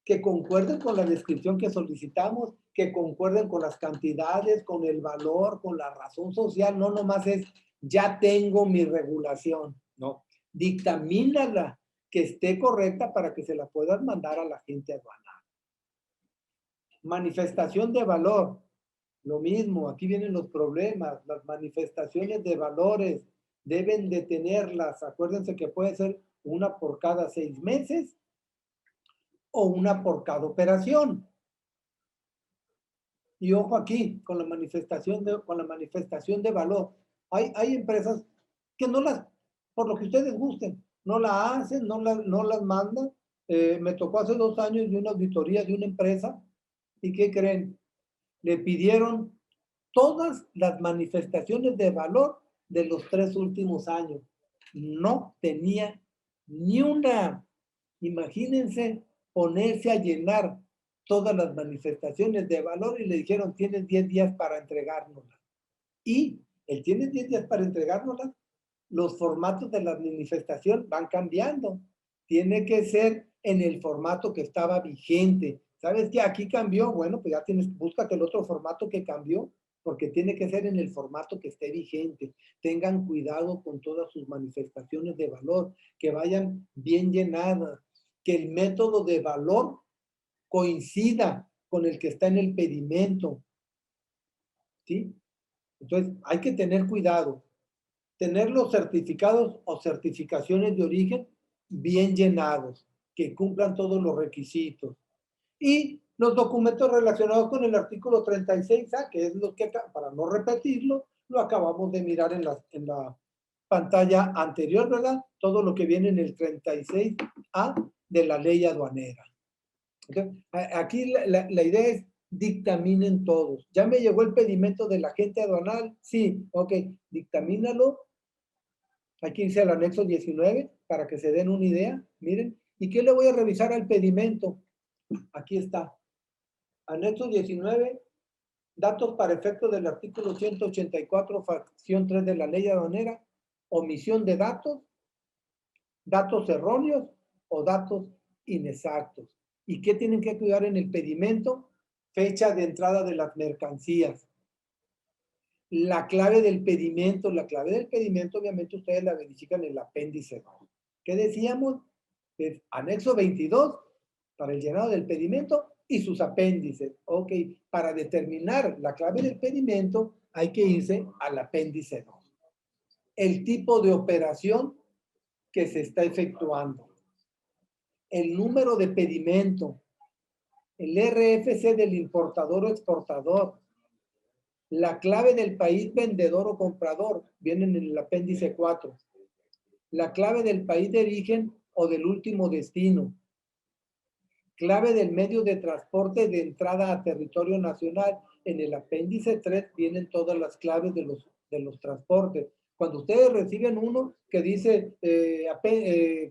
Speaker 1: que concuerden con la descripción que solicitamos, que concuerden con las cantidades, con el valor, con la razón social, no nomás es, ya tengo mi regulación, no, dictamínala, que esté correcta para que se la puedas mandar a la gente aduanal. Manifestación de valor. Lo mismo, aquí vienen los problemas. Las manifestaciones de valores deben de tenerlas. Acuérdense que puede ser una por cada 6 meses o una por cada operación. Y ojo aquí, con la manifestación de valor. Hay empresas que no las, por lo que ustedes gusten, no la hacen, no las mandan. Me tocó hace 2 años de una auditoría de una empresa. ¿Y qué creen? Le pidieron todas las manifestaciones de valor de los 3 últimos años. No tenía ni una. Imagínense ponerse a llenar todas las manifestaciones de valor y le dijeron, tienes 10 días para entregárnoslas. Y el tienes 10 días para entregárnoslas, los formatos de la manifestación van cambiando. Tiene que ser en el formato que estaba vigente. ¿Sabes qué? Aquí cambió. Bueno, pues ya tienes, búscate el otro formato que cambió, porque tiene que ser en el formato que esté vigente. Tengan cuidado con todas sus manifestaciones de valor, que vayan bien llenadas, que el método de valor coincida con el que está en el pedimento, ¿sí? Entonces, hay que tener cuidado. Tener los certificados o certificaciones de origen bien llenados, que cumplan todos los requisitos. Y los documentos relacionados con el artículo 36A, que es lo que, para no repetirlo, lo acabamos de mirar en la pantalla anterior, ¿verdad? Todo lo que viene en el 36A de la ley aduanera. Entonces, aquí la idea es dictaminen todos. ¿Ya me llegó el pedimento del agente aduanal? Sí, ok, dictamínalo. Aquí dice el anexo 19 para que se den una idea. Miren, ¿y qué le voy a revisar al pedimento? Aquí está. Anexo 19, datos para efectos del artículo 184, fracción 3 de la ley aduanera, omisión de datos, datos erróneos o datos inexactos. ¿Y qué tienen que cuidar en el pedimento? Fecha de entrada de las mercancías. La clave del pedimento obviamente ustedes la verifican en el apéndice 2. ¿Qué decíamos? Es anexo 22 para el llenado del pedimento y sus apéndices. Ok, para determinar la clave del pedimento hay que irse al apéndice 2. El tipo de operación que se está efectuando. El número de pedimento. El RFC del importador o exportador. La clave del país vendedor o comprador. Viene en el apéndice 4. La clave del país de origen o del último destino. Clave del medio de transporte de entrada a territorio nacional. En el apéndice 3 vienen todas las claves de los transportes. Cuando ustedes reciben uno que dice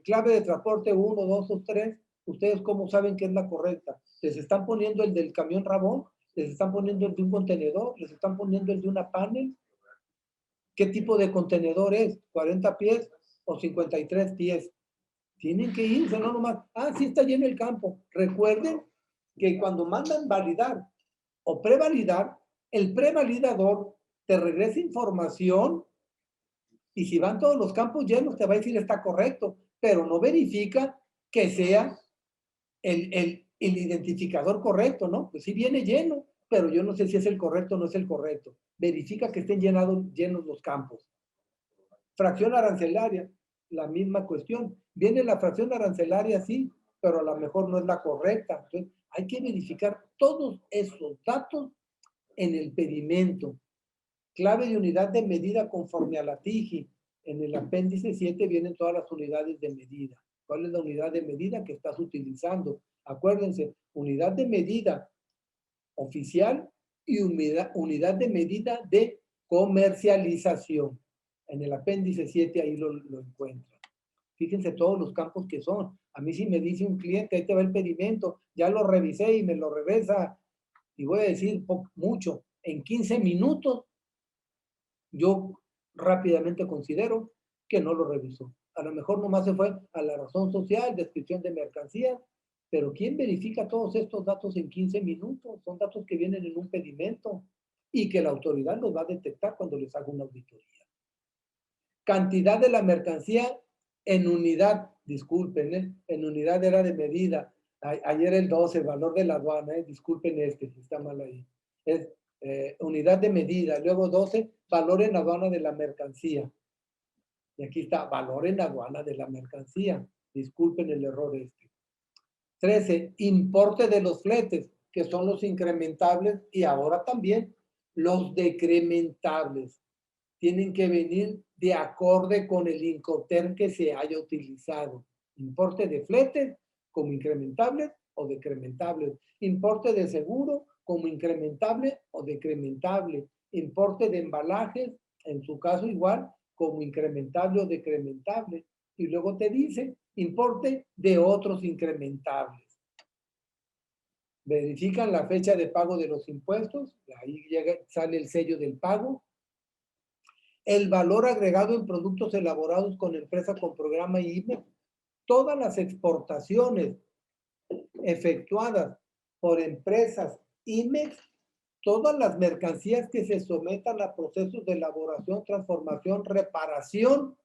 Speaker 1: clave de transporte 1, 2 o 3, ¿ustedes cómo saben que es la correcta? ¿Les están poniendo el del camión Rabón? ¿Les están poniendo el de un contenedor? ¿Les están poniendo el de una panel? ¿Qué tipo de contenedor es? ¿40 pies o 53 pies? Tienen que irse, no nomás. Ah, sí está lleno el campo. Recuerden que cuando mandan validar o prevalidar, el prevalidador te regresa información y si van todos los campos llenos, te va a decir está correcto, pero no verifica que sea el identificador correcto, ¿no? Pues sí viene lleno, pero yo no sé si es el correcto o no es el correcto. Verifica que estén llenos los campos. Fracción arancelaria, la misma cuestión. Viene la fracción arancelaria, sí, pero a lo mejor no es la correcta. Entonces, hay que verificar todos esos datos en el pedimento. Clave de unidad de medida conforme a la TIGI. En el apéndice 7 vienen todas las unidades de medida. ¿Cuál es la unidad de medida que estás utilizando? Acuérdense, unidad de medida oficial y unidad de medida de comercialización. En el apéndice 7 ahí lo encuentran. Fíjense todos los campos que son. A mí si me dice un cliente, ahí te va el pedimento, ya lo revisé y me lo regresa, y voy a decir mucho, en 15 minutos, yo rápidamente considero que no lo revisó. A lo mejor nomás se fue a la razón social, descripción de mercancías, pero ¿quién verifica todos estos datos en 15 minutos? Son datos que vienen en un pedimento y que la autoridad los va a detectar cuando les haga una auditoría. Cantidad de la mercancía en unidad, disculpen, en unidad era de medida. Ayer el 12, valor de la aduana, disculpen está mal ahí. Es unidad de medida. Luego 12, valor en aduana de la mercancía. Y aquí está, valor en aduana de la mercancía. Disculpen el error 13, importe de los fletes, que son los incrementables y ahora también los decrementables. Tienen que venir de acorde con el Incoterm que se haya utilizado. Importe de fletes como incrementables o decrementables. Importe de seguro como incrementable o decrementable. Importe de embalajes, en su caso igual, como incrementable o decrementable. Y luego te dice importe de otros incrementables. Verifican la fecha de pago de los impuestos, ahí sale el sello del pago. El valor agregado en productos elaborados con empresa con programa IME. Todas las exportaciones efectuadas por empresas IMEX todas las mercancías que se sometan a procesos de elaboración, transformación, reparación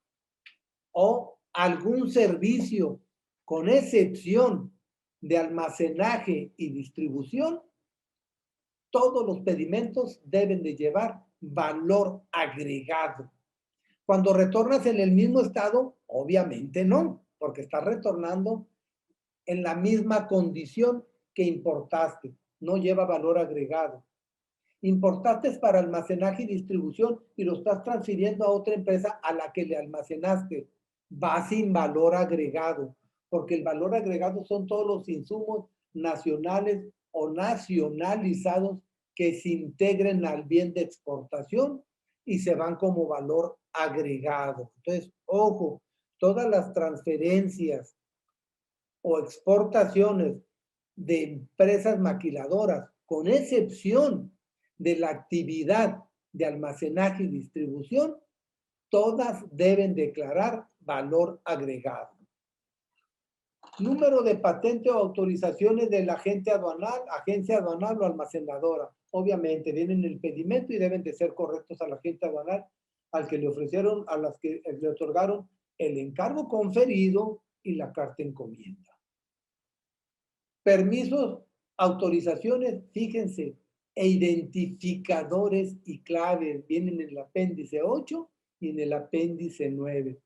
Speaker 1: o algún servicio, con excepción de almacenaje y distribución, todos los pedimentos deben de llevar valor agregado. Cuando retornas en el mismo estado, obviamente no, porque estás retornando en la misma condición que importaste, no lleva valor agregado. Importaste para almacenaje y distribución y lo estás transfiriendo a otra empresa a la que le almacenaste, va sin valor agregado, porque el valor agregado son todos los insumos nacionales o nacionalizados que se integren al bien de exportación y se van como valor agregado. Entonces, ojo, todas las transferencias o exportaciones de empresas maquiladoras, con excepción de la actividad de almacenaje y distribución, todas deben declarar valor agregado. Número de patente o autorizaciones del agente aduanal, agencia aduanal o almacenadora. Obviamente vienen en el pedimento y deben de ser correctos al agente aduanal, al que le ofrecieron, a las que le otorgaron el encargo conferido y la carta encomienda. Permisos, autorizaciones, fíjense, e identificadores y claves vienen en el apéndice 8 y en el apéndice 9.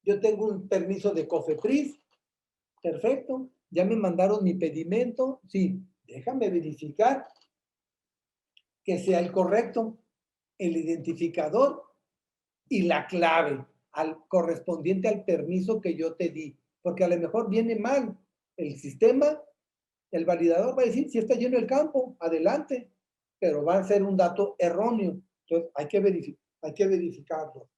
Speaker 1: Yo tengo un permiso de COFEPRIS, perfecto, ya me mandaron mi pedimento, sí, déjame verificar que sea el correcto, el identificador y la clave correspondiente al permiso que yo te di, porque a lo mejor viene mal el sistema. El validador va a decir, si está lleno el campo, adelante, pero va a ser un dato erróneo. Entonces, hay que verificarlo.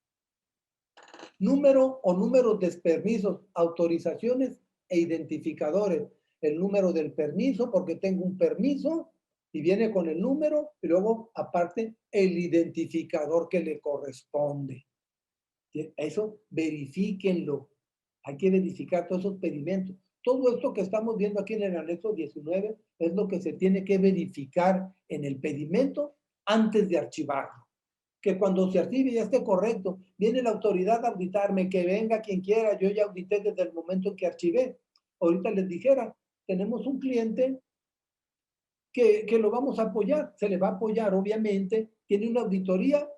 Speaker 1: Número o números de permisos, autorizaciones e identificadores. El número del permiso, porque tengo un permiso y viene con el número, y luego, aparte, el identificador que le corresponde. Eso, verifíquenlo. Hay que verificar todos esos pedimentos. Todo esto que estamos viendo aquí en el anexo 19 es lo que se tiene que verificar en el pedimento antes de archivarlo. Que cuando se archive ya esté correcto. Viene la autoridad a auditarme, que venga quien quiera. Yo ya audité desde el momento en que archivé. Ahorita les dijera, tenemos un cliente que lo vamos a apoyar. Se le va a apoyar, obviamente. Tiene una auditoría.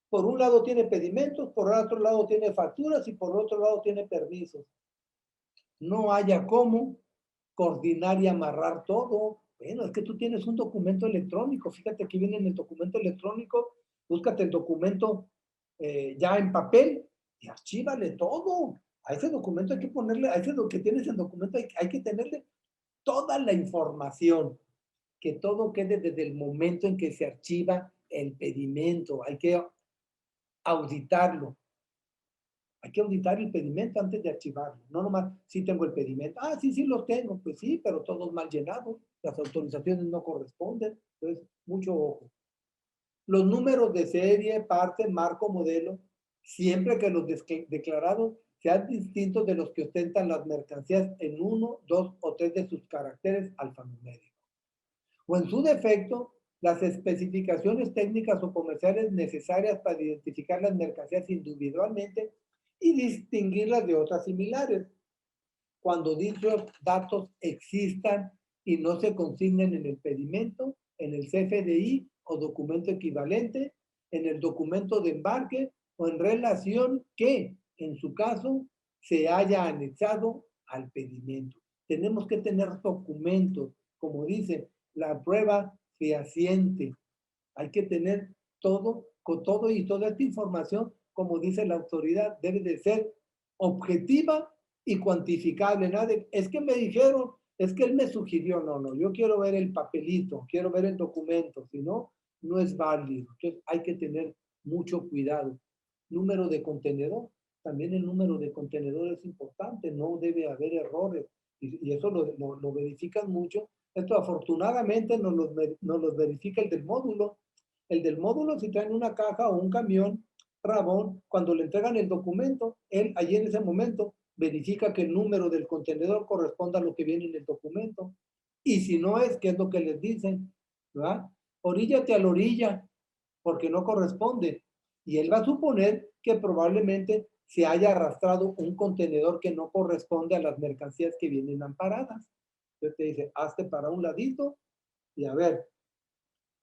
Speaker 1: Por un lado tiene pedimentos, por otro lado tiene facturas y por otro lado tiene permisos. No haya cómo coordinar y amarrar todo. Bueno, es que tú tienes un documento electrónico. Fíjate que viene en el documento electrónico. Búscate el documento ya en papel y archívale todo. A ese documento hay que ponerle, a ese lo que tienes en documento hay que tenerle toda la información. Que todo quede desde el momento en que se archiva el pedimento. Hay que auditarlo. Hay que auditar el pedimento antes de archivarlo. No nomás, sí tengo el pedimento. Ah, sí, sí los tengo. Pues sí, pero todos mal llenados. Las autorizaciones no corresponden. Entonces, mucho ojo. Los números de serie, parte, marco, modelo, siempre que los declarados sean distintos de los que ostentan las mercancías en uno, dos o tres de sus caracteres alfanuméricos. O en su defecto, las especificaciones técnicas o comerciales necesarias para identificar las mercancías individualmente y distinguirlas de otras similares. Cuando dichos datos existan y no se consignen en el pedimento, en el CFDI o documento equivalente, en el documento de embarque o en relación que, en su caso, se haya anexado al pedimento. Tenemos que tener documentos, como dice, la prueba fehaciente. Hay que tener todo, con todo y toda esta información, como dice la autoridad, debe de ser objetiva y cuantificable. Nada de, es que me dijeron, es que él me sugirió. No, no, yo quiero ver el papelito, quiero ver el documento, si no, no es válido. Entonces hay que tener mucho cuidado. Número de contenedor, también el número de contenedor es importante, no debe haber errores y eso lo verifican mucho. Esto afortunadamente nos los verifica el del módulo. El del módulo, si traen una caja o un camión, Rabón, cuando le entregan el documento, él allí en ese momento verifica que el número del contenedor corresponda a lo que viene en el documento. Y si no es, ¿qué es lo que les dicen? ¿Verdad? Oríllate a la orilla, porque no corresponde. Y él va a suponer que probablemente se haya arrastrado un contenedor que no corresponde a las mercancías que vienen amparadas. Entonces te dice, hazte para un ladito y a ver,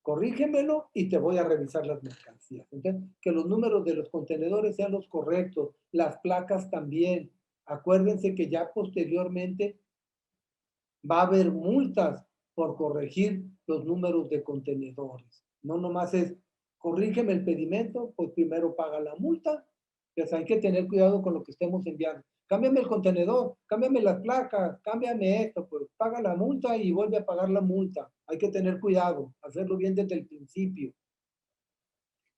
Speaker 1: corrígemelo y te voy a revisar las mercancías. Entonces, que los números de los contenedores sean los correctos, las placas también. Acuérdense que ya posteriormente va a haber multas por corregir los números de contenedores. No nomás es, corrígeme el pedimento, pues primero paga la multa. Pues hay que tener cuidado con lo que estemos enviando. Cámbiame el contenedor, cámbiame las placas, cámbiame esto, pues paga la multa y vuelve a pagar la multa. Hay que tener cuidado, hacerlo bien desde el principio.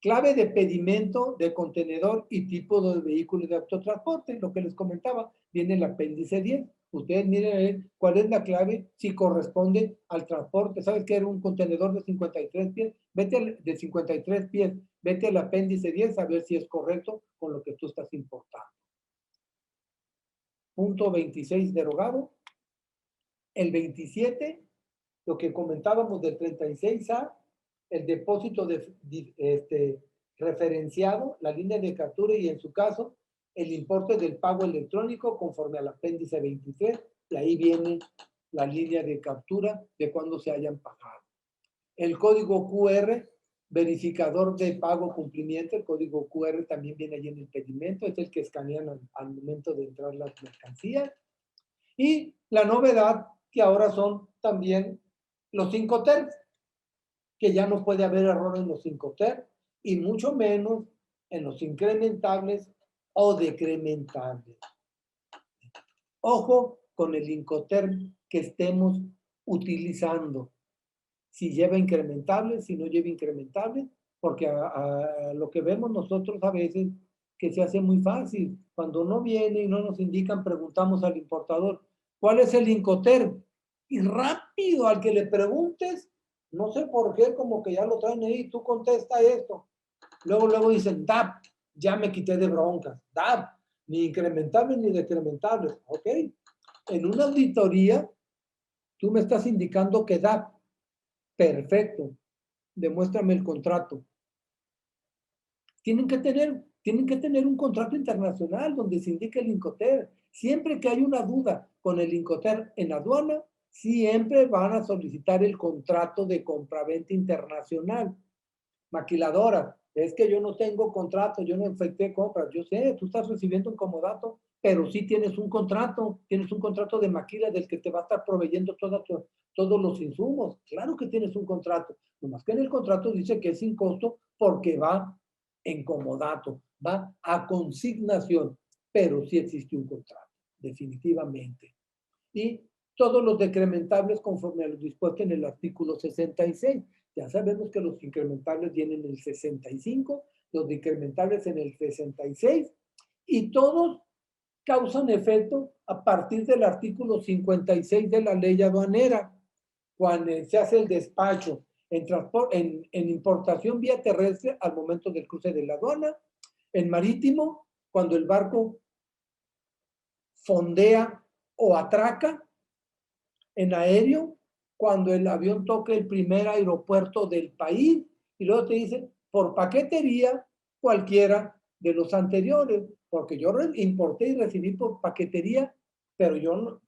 Speaker 1: Clave de pedimento de contenedor y tipo de vehículo de autotransporte, lo que les comentaba, viene el apéndice 10. Ustedes miren cuál es la clave, si corresponde al transporte. ¿Sabes qué era un contenedor de 53 pies? De 53 pies, vete al apéndice 10 a ver si es correcto con lo que tú estás importando. Punto 26 derogado. El 27, lo que comentábamos del 36A, el depósito referenciado, la línea de captura y en su caso el importe del pago electrónico conforme al apéndice 23 y ahí viene la línea de captura de cuando se hayan pagado. El código QR, verificador de pago cumplimiento, el código QR también viene allí en el pedimento, es el que escanean al momento de entrar las mercancías. Y la novedad que ahora son también los 5 TER, que ya no puede haber error en los 5 TER y mucho menos en los incrementables o decrementables. Ojo con el Incoterm que estemos utilizando. Si lleva incrementables, si no lleva incrementables, porque a lo que vemos nosotros a veces que se hace muy fácil. Cuando no viene y no nos indican, preguntamos al importador, ¿cuál es el Incoterm? Y rápido al que le preguntes, no sé por qué, como que ya lo traen ahí, tú contesta esto. Luego dicen, DAP, ya me quité de broncas. DAP, ni incrementables ni decrementables. Ok. En una auditoría, tú me estás indicando que DAP. Perfecto. Demuéstrame el contrato. Tienen que tener un contrato internacional donde se indique el Incoterm. Siempre que hay una duda con el Incoterm en aduana, siempre van a solicitar el contrato de compraventa internacional. Maquiladora, es que yo no tengo contrato, yo no efectué compras. Yo sé, tú estás recibiendo un comodato, pero sí tienes un contrato de maquila del que te va a estar proveyendo todos los insumos. Claro que tienes un contrato, nomás que en el contrato dice que es sin costo porque va en comodato, va a consignación, pero sí existe un contrato, definitivamente. Y todos los decrementables conforme a lo dispuesto en el artículo 66. Ya sabemos que los incrementables vienen en el 65, los decrementables en el 66, y todos causan efecto a partir del artículo 56 de la ley aduanera, cuando se hace el despacho en importación vía terrestre al momento del cruce de la aduana, en marítimo, cuando el barco fondea o atraca, en aéreo, cuando el avión toque el primer aeropuerto del país, y luego te dicen, por paquetería, cualquiera de los anteriores, porque yo importé y recibí por paquetería, pero yo no,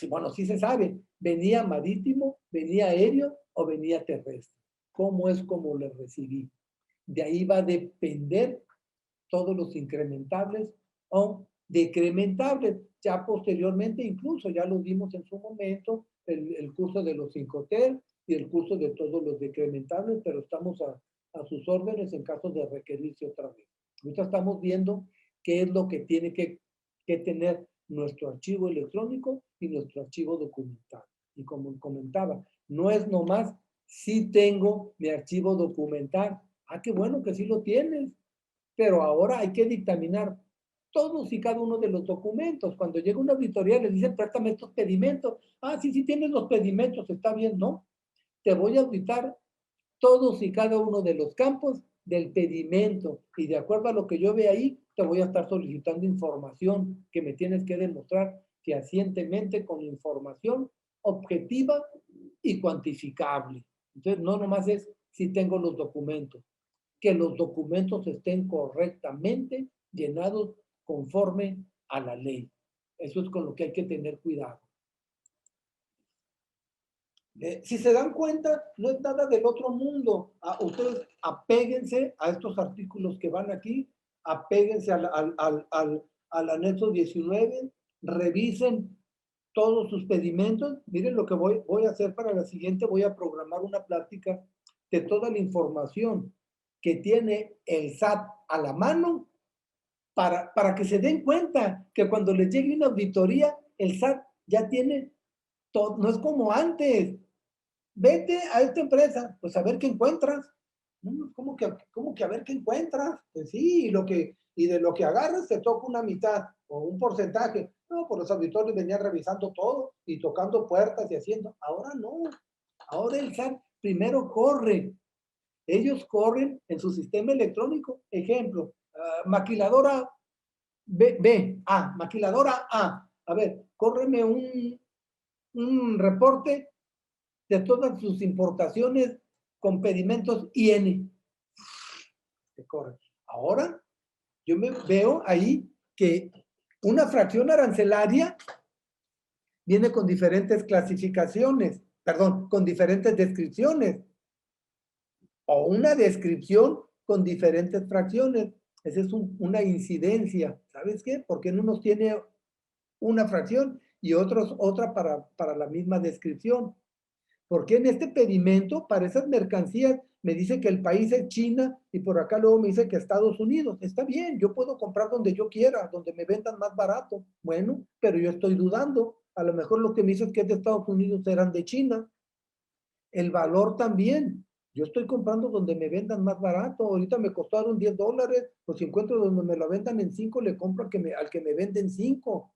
Speaker 1: bueno, sí se sabe, venía marítimo, venía aéreo o venía terrestre. ¿Cómo es como le recibí? De ahí va a depender todos los incrementables o decrementables. Ya posteriormente, incluso ya lo vimos en su momento, el curso de los 5TER y el curso de todos los decrementables, pero estamos a sus órdenes en caso de requerirse otra vez. Ahorita estamos viendo qué es lo que tiene que tener nuestro archivo electrónico y nuestro archivo documental. Y como comentaba, no es nomás si tengo mi archivo documental. Ah, qué bueno que sí lo tienes, pero ahora hay que dictaminar todos y cada uno de los documentos. Cuando llega una auditoría, le dicen, préstame estos pedimentos. Ah, sí, sí tienes los pedimentos, está bien, ¿no? Te voy a auditar todos y cada uno de los campos del pedimento y de acuerdo a lo que yo vea ahí, te voy a estar solicitando información que me tienes que demostrar fehacientemente con información objetiva y cuantificable. Entonces, no nomás es si tengo los documentos, que los documentos estén correctamente llenados conforme a la ley. Eso es con lo que hay que tener cuidado. Si se dan cuenta, no es nada del otro mundo. Ustedes apéguense a estos artículos que van aquí, apéguense al anexo 19, revisen todos sus pedimentos. Miren lo que voy a hacer para la siguiente, voy a programar una plática de toda la información que tiene el SAT a la mano para que se den cuenta que cuando les llegue una auditoría, el SAT ya tiene todo, no es como antes. Vete a esta empresa, pues a ver qué encuentras. No, ¿cómo que a ver qué encuentras? Pues sí, y de lo que agarras te toca una mitad o un porcentaje. No, pues los auditores venían revisando todo y tocando puertas y haciendo. Ahora no. Ahora el SAT primero corre. Ellos corren en su sistema electrónico. Ejemplo, maquiladora maquiladora A. A ver, córreme un reporte de todas sus importaciones con pedimentos IN. Se corre. Ahora, yo me veo ahí que una fracción arancelaria viene con diferentes clasificaciones, perdón, con diferentes descripciones, o una descripción con diferentes fracciones. Esa es una incidencia. ¿Sabes qué? Porque en unos tiene una fracción y otros otra para la misma descripción. Porque en este pedimento, para esas mercancías, me dice que el país es China y por acá luego me dice que Estados Unidos. Está bien, yo puedo comprar donde yo quiera, donde me vendan más barato. Bueno, pero yo estoy dudando. A lo mejor lo que me dice es que es de Estados Unidos eran de China. El valor también. Yo estoy comprando donde me vendan más barato. Ahorita me costaron $10. Pues si encuentro donde me lo vendan en 5, le compro al que me venden 5.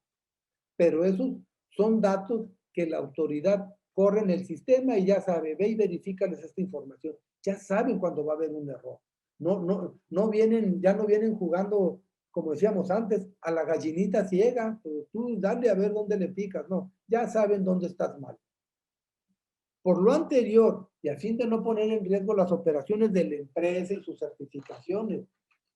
Speaker 1: Pero esos son datos que la autoridad corre en el sistema y ya sabe, ve y verifícales esta información. Ya saben cuando va a haber un error. Ya no vienen jugando, como decíamos antes, a la gallinita ciega. Tú dale a ver dónde le picas. No, ya saben dónde estás mal. Por lo anterior, y a fin de no poner en riesgo las operaciones de la empresa y sus certificaciones,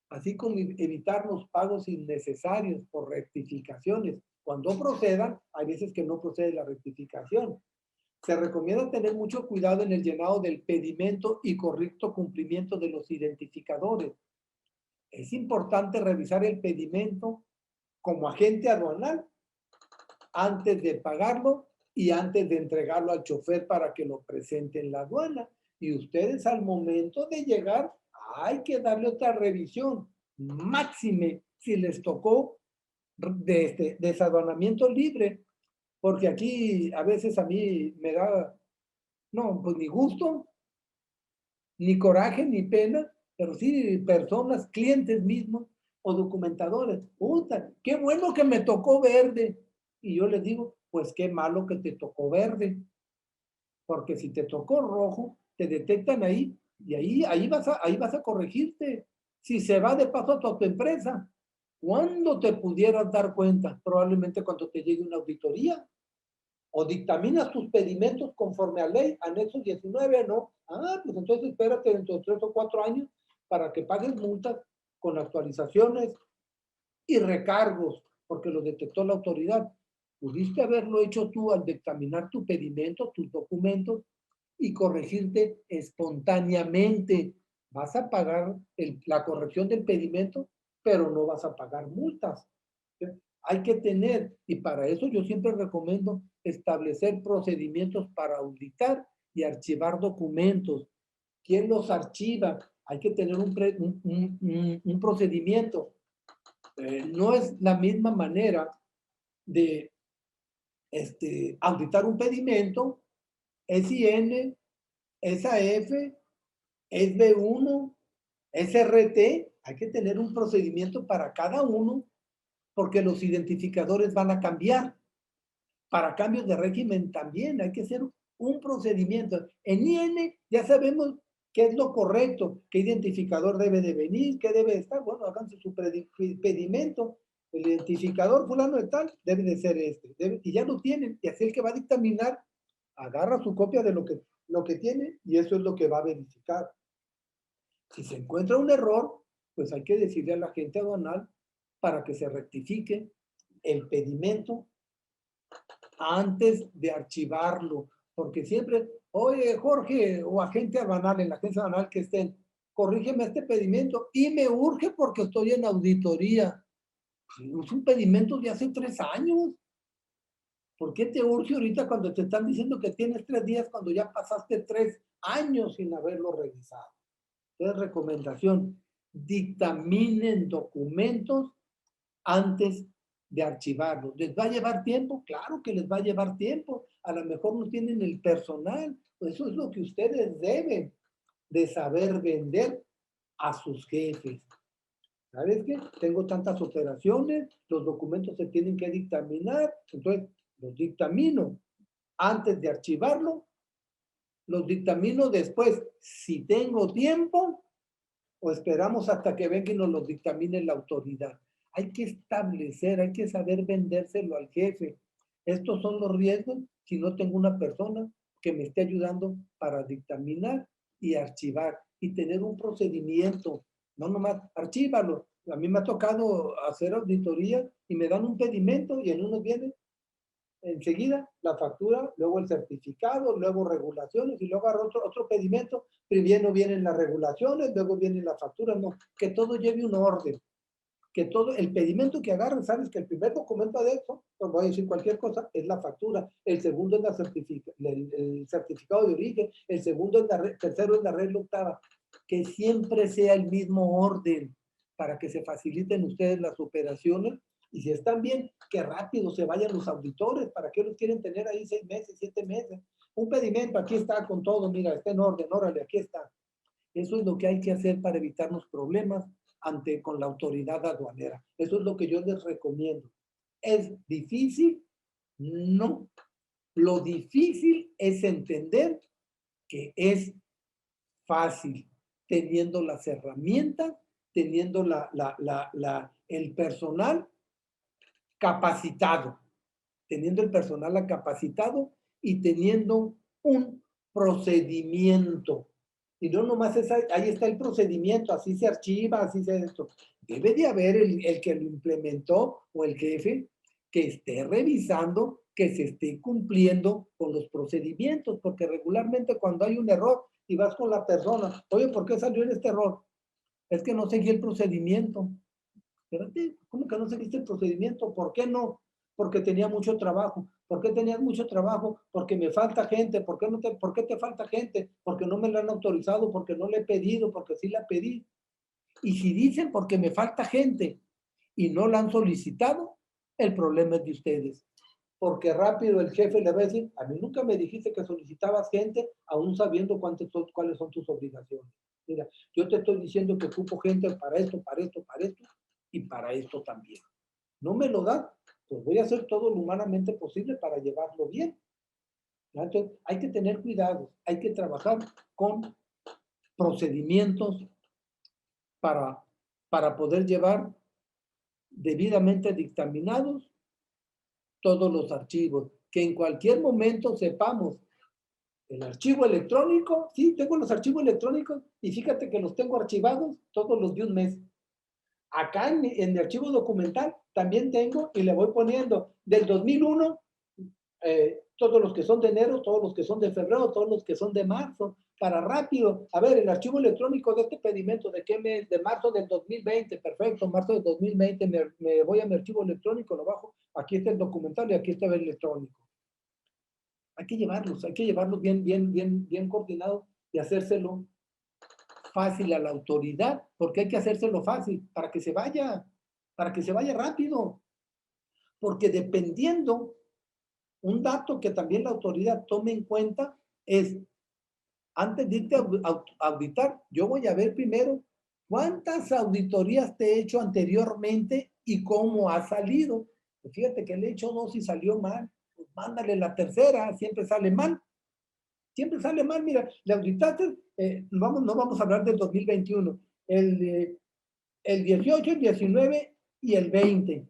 Speaker 1: así como evitar los pagos innecesarios por rectificaciones. Cuando procedan, hay veces que no procede la rectificación. Se recomienda tener mucho cuidado en el llenado del pedimento y correcto cumplimiento de los identificadores. Es importante revisar el pedimento como agente aduanal antes de pagarlo y antes de entregarlo al chofer para que lo presente en la aduana. Y ustedes al momento de llegar hay que darle otra revisión, máxime si les tocó de desaduanamiento libre, porque aquí a veces a mí me da, no, pues ni gusto, ni coraje, ni pena, pero sí personas, clientes mismos o documentadores. Puta, qué bueno que me tocó verde. Y yo les digo, pues qué malo que te tocó verde, porque si te tocó rojo, te detectan ahí y ahí vas a corregirte. Si se va de paso a tu empresa, ¿cuándo te pudieras dar cuenta? Probablemente cuando te llegue una auditoría o dictaminas tus pedimentos conforme a ley, anexo 19, ¿no? Pues entonces espérate dentro de 3 o 4 años para que pagues multas con actualizaciones y recargos, porque lo detectó la autoridad. Pudiste haberlo hecho tú al dictaminar tu pedimento, tus documentos y corregirte espontáneamente. Vas a pagar la corrección del pedimento, pero no vas a pagar multas. Hay que tener, y para eso yo siempre recomiendo establecer procedimientos para auditar y archivar documentos. ¿Quién los archiva? Hay que tener un procedimiento. No es la misma manera de auditar un pedimento, SIN, SAF, SB1, SRT. Hay que tener un procedimiento para cada uno porque los identificadores van a cambiar. Para cambios de régimen también hay que hacer un procedimiento. En IN ya sabemos qué es lo correcto, qué identificador debe de venir, qué debe de estar. Bueno, háganse su pedimento. El identificador fulano de tal debe de ser este. Y ya lo tienen. Y así el que va a dictaminar agarra su copia de lo que tiene y eso es lo que va a verificar. Si se encuentra un error, pues hay que decirle a la gente aduanal para que se rectifique el pedimento antes de archivarlo, porque siempre, oye, Jorge, o agente aduanal, en la agencia aduanal que estén, corrígeme este pedimento y me urge porque estoy en auditoría. Es un pedimento de hace 3 años. ¿Por qué te urge ahorita cuando te están diciendo que tienes 3 días cuando ya pasaste 3 años sin haberlo revisado? Entonces, recomendación, dictaminen documentos antes de archivarlos. ¿Les va a llevar tiempo? Claro que les va a llevar tiempo. A lo mejor no tienen el personal. Pues eso es lo que ustedes deben de saber vender a sus jefes. ¿Sabes qué? Tengo tantas operaciones, los documentos se tienen que dictaminar, entonces los dictamino antes de archivarlo, los dictamino después, si tengo tiempo, o esperamos hasta que venga y nos lo dictamine la autoridad. Hay que establecer, hay que saber vendérselo al jefe. Estos son los riesgos si no tengo una persona que me esté ayudando para dictaminar y archivar y tener un procedimiento. No nomás, archívalo. A mí me ha tocado hacer auditoría y me dan un pedimento y en uno viene enseguida la factura, luego el certificado, luego regulaciones y luego otro pedimento. Primero vienen las regulaciones, luego viene la factura. No, que todo lleve un orden. Que todo, el pedimento que agarres, sabes que el primer documento de eso, pues voy a decir cualquier cosa, es la factura. El segundo es el certificado de origen. El segundo es tercero es la regla octava. Que siempre sea el mismo orden para que se faciliten ustedes las operaciones. Y si están bien, que rápido se vayan los auditores. ¿Para qué los quieren tener ahí 6 meses, 7 meses? Un pedimento, aquí está con todo, mira, está en orden, órale, aquí está. Eso es lo que hay que hacer para evitarnos problemas con la autoridad aduanera. Eso es lo que yo les recomiendo. ¿Es difícil? No. Lo difícil es entender que es fácil, teniendo las herramientas, teniendo el personal capacitado, teniendo el personal capacitado y teniendo un procedimiento. Y no nomás es ahí está el procedimiento, así se archiva, así se esto. Debe de haber el que lo implementó o el jefe que esté revisando que se esté cumpliendo con los procedimientos, porque regularmente cuando hay un error y vas con la persona, oye, ¿por qué salió este error? Es que no seguí el procedimiento. Espérate, ¿cómo que no seguiste el procedimiento? ¿Por qué no? Porque tenía mucho trabajo. ¿Por qué tenías mucho trabajo? Porque me falta gente. ¿Por qué te falta gente? Porque no me lo han autorizado, porque no le he pedido, porque sí la pedí. Y si dicen porque me falta gente y no la han solicitado, el problema es de ustedes. Porque rápido el jefe le va a decir, a mí nunca me dijiste que solicitabas gente, aún sabiendo cuáles son tus obligaciones. Mira, yo te estoy diciendo que ocupo gente para esto, para esto, para esto y para esto también. No me lo dan, pues voy a hacer todo lo humanamente posible para llevarlo bien. Entonces, hay que tener cuidado, hay que trabajar con procedimientos para, para poder llevar debidamente dictaminados todos los archivos, que en cualquier momento sepamos el archivo electrónico. Sí, tengo los archivos electrónicos y fíjate que los tengo archivados todos los de un mes. Acá en mi archivo documental también tengo y le voy poniendo del 2001, todos los que son de enero, todos los que son de febrero, todos los que son de marzo, para rápido. A ver, el archivo electrónico de este pedimento, ¿de qué mes? De marzo del 2020, perfecto, marzo del 2020, me voy a mi archivo electrónico, lo bajo, aquí está el documental y aquí está el electrónico. Hay que llevarlos bien coordinados y hacérselo fácil a la autoridad, porque hay que hacérselo fácil para que se vaya rápido, porque dependiendo, un dato que también la autoridad tome en cuenta es, antes de irte a auditar, yo voy a ver primero cuántas auditorías te he hecho anteriormente y cómo ha salido. Pues fíjate que le he hecho 2 y salió mal, pues mándale la tercera, siempre sale mal. Siempre sale mal, mira, le auditaste, no vamos a hablar del 2021, el 18, el 19 y el 20.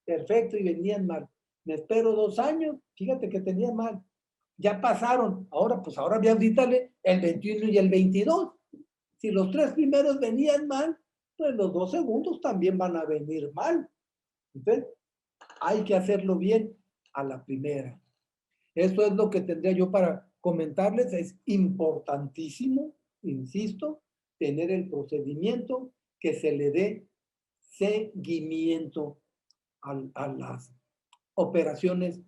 Speaker 1: Perfecto, y venían mal. Me espero 2 años, fíjate que tenían mal. Ya pasaron. Ahora, pues ahora voy a audítale el 21 y el 22. Si los 3 primeros venían mal, pues los 2 segundos también van a venir mal. Entonces, hay que hacerlo bien a la primera. Eso es lo que tendría yo para comentarles. Es importantísimo, insisto, tener el procedimiento que se le dé seguimiento a las operaciones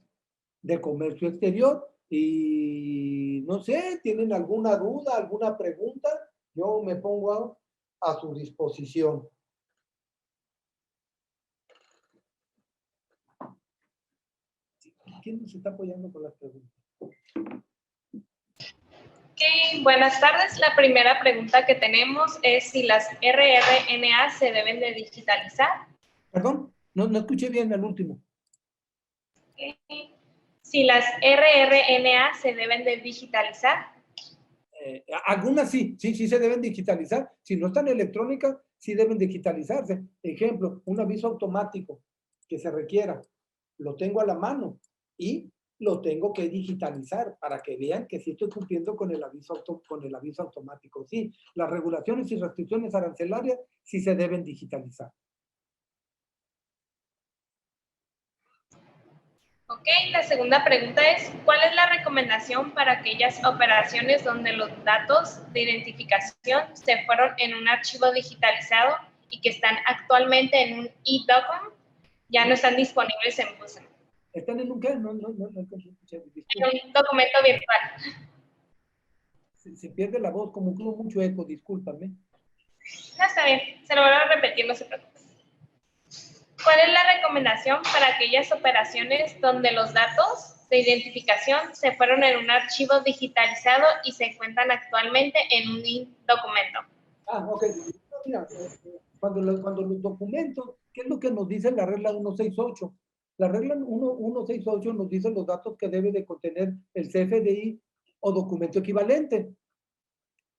Speaker 1: de comercio exterior. Y no sé, ¿tienen alguna duda, alguna pregunta? Yo me pongo a su disposición. ¿Quién nos está apoyando con las preguntas?
Speaker 2: Okay, buenas tardes. La primera pregunta que tenemos es si las RRNA se deben de digitalizar.
Speaker 1: Perdón, no escuché bien el último.
Speaker 2: Okay. Si las RRNA se deben de digitalizar.
Speaker 1: Algunas sí se deben digitalizar. Si no están electrónicas, sí deben digitalizarse. Ejemplo, un aviso automático que se requiera. Lo tengo a la mano y lo tengo que digitalizar para que vean que sí estoy cumpliendo con el aviso automático. Sí, las regulaciones y restricciones arancelarias sí se deben digitalizar.
Speaker 2: Ok, la segunda pregunta es, ¿cuál es la recomendación para aquellas operaciones donde los datos de identificación se fueron en un archivo digitalizado y que están actualmente en un e-document, ya no están disponibles en BUSEM?
Speaker 1: ¿Están en un qué? No,
Speaker 2: en un documento virtual.
Speaker 1: Se pierde la voz, como que hubo mucho eco, discúlpame.
Speaker 2: No, está bien, se lo voy a repetir, no se preocupe. ¿Cuál es la recomendación para aquellas operaciones donde los datos de identificación se fueron en un archivo digitalizado y se encuentran actualmente en un documento?
Speaker 1: Ok. Mira, cuando los documentos, ¿qué es lo que nos dice la regla 168? La regla 168 nos dice los datos que debe de contener el CFDI o documento equivalente.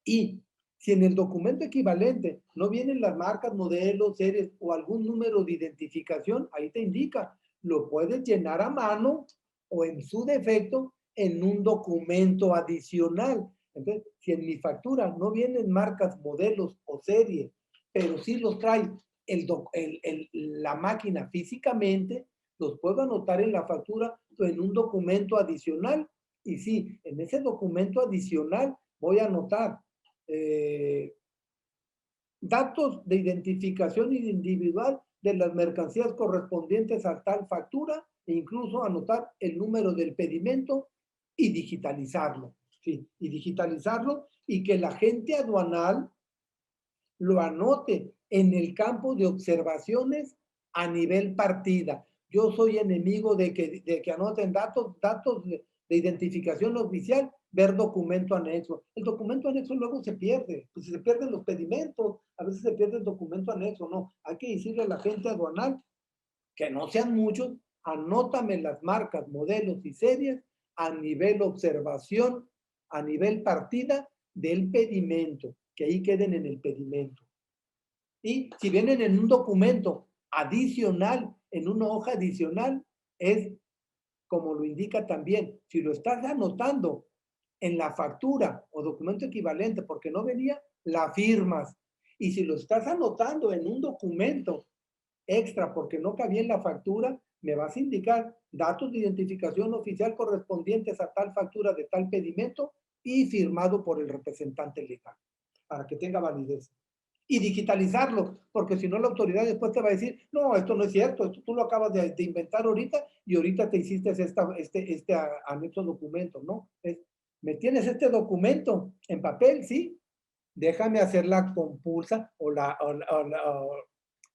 Speaker 1: Y si en el documento equivalente no vienen las marcas, modelos, series o algún número de identificación, ahí te indica, lo puedes llenar a mano o en su defecto en un documento adicional. Entonces, si en mi factura no vienen marcas, modelos o series, pero sí los trae la máquina físicamente, los puedo anotar en la factura o en un documento adicional. Y sí, en ese documento adicional voy a anotar datos de identificación individual de las mercancías correspondientes a tal factura e incluso anotar el número del pedimento y digitalizarlo. Sí, y digitalizarlo y que el agente aduanal lo anote en el campo de observaciones a nivel partida. Yo soy enemigo de que anoten datos de identificación oficial, ver documento anexo. El documento anexo luego se pierde, pues se pierden los pedimentos, a veces se pierde el documento anexo, no. Hay que decirle a la gente aduanal, que no sean muchos, anótame las marcas, modelos y series a nivel observación, a nivel partida del pedimento, que ahí queden en el pedimento. Y si vienen en un documento adicional, en una hoja adicional, es como lo indica también, si lo estás anotando en la factura o documento equivalente porque no venía, la firmas. Y si lo estás anotando en un documento extra porque no cabía en la factura, me vas a indicar datos de identificación oficial correspondientes a tal factura de tal pedimento y firmado por el representante legal, para que tenga validez. Y digitalizarlo, porque si no la autoridad después te va a decir, no, esto no es cierto, esto tú lo acabas de inventar ahorita y ahorita te hiciste este anexo documento, ¿no? ¿Me tienes este documento en papel? Sí, déjame hacer la compulsa o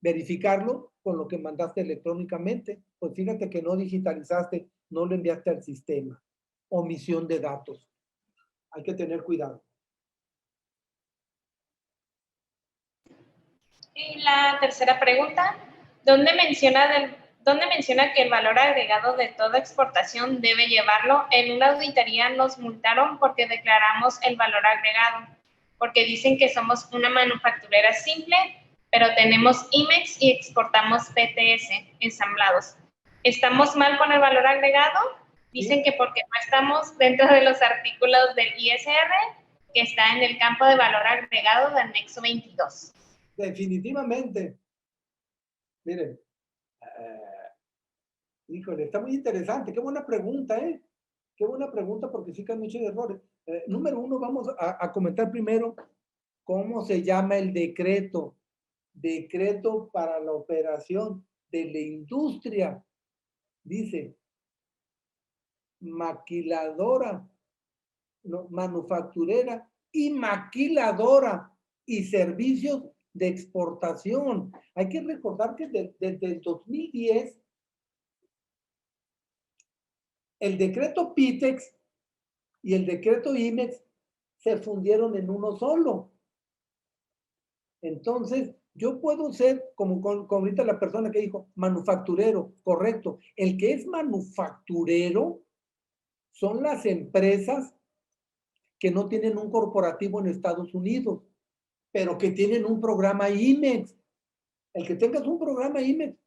Speaker 1: verificarlo con lo que mandaste electrónicamente. Pues fíjate que no digitalizaste, no lo enviaste al sistema. Omisión de datos. Hay que tener cuidado.
Speaker 2: Y la tercera pregunta, ¿dónde menciona que el valor agregado de toda exportación debe llevarlo? En una auditoría nos multaron porque declaramos el valor agregado, porque dicen que somos una manufacturera simple, pero tenemos IMEX y exportamos PTS ensamblados. ¿Estamos mal con el valor agregado? Dicen que porque no estamos dentro de los artículos del ISR, que está en el campo de valor agregado del anexo 22.
Speaker 1: Definitivamente. Miren, híjole, está muy interesante. Qué buena pregunta, ¿eh? Qué buena pregunta porque sí que hay muchos errores. Número uno, vamos a comentar primero cómo se llama el decreto. Decreto para la operación de la industria. Dice, maquiladora, no, manufacturera y maquiladora y servicios de exportación. Hay que recordar que desde el 2010, el decreto PITEX y el decreto IMEX se fundieron en uno solo. Entonces, yo puedo ser, como ahorita la persona que dijo, manufacturero, correcto. El que es manufacturero son las empresas que no tienen un corporativo en Estados Unidos, pero que tienen un programa IMEX. El que tengas un programa IMEX.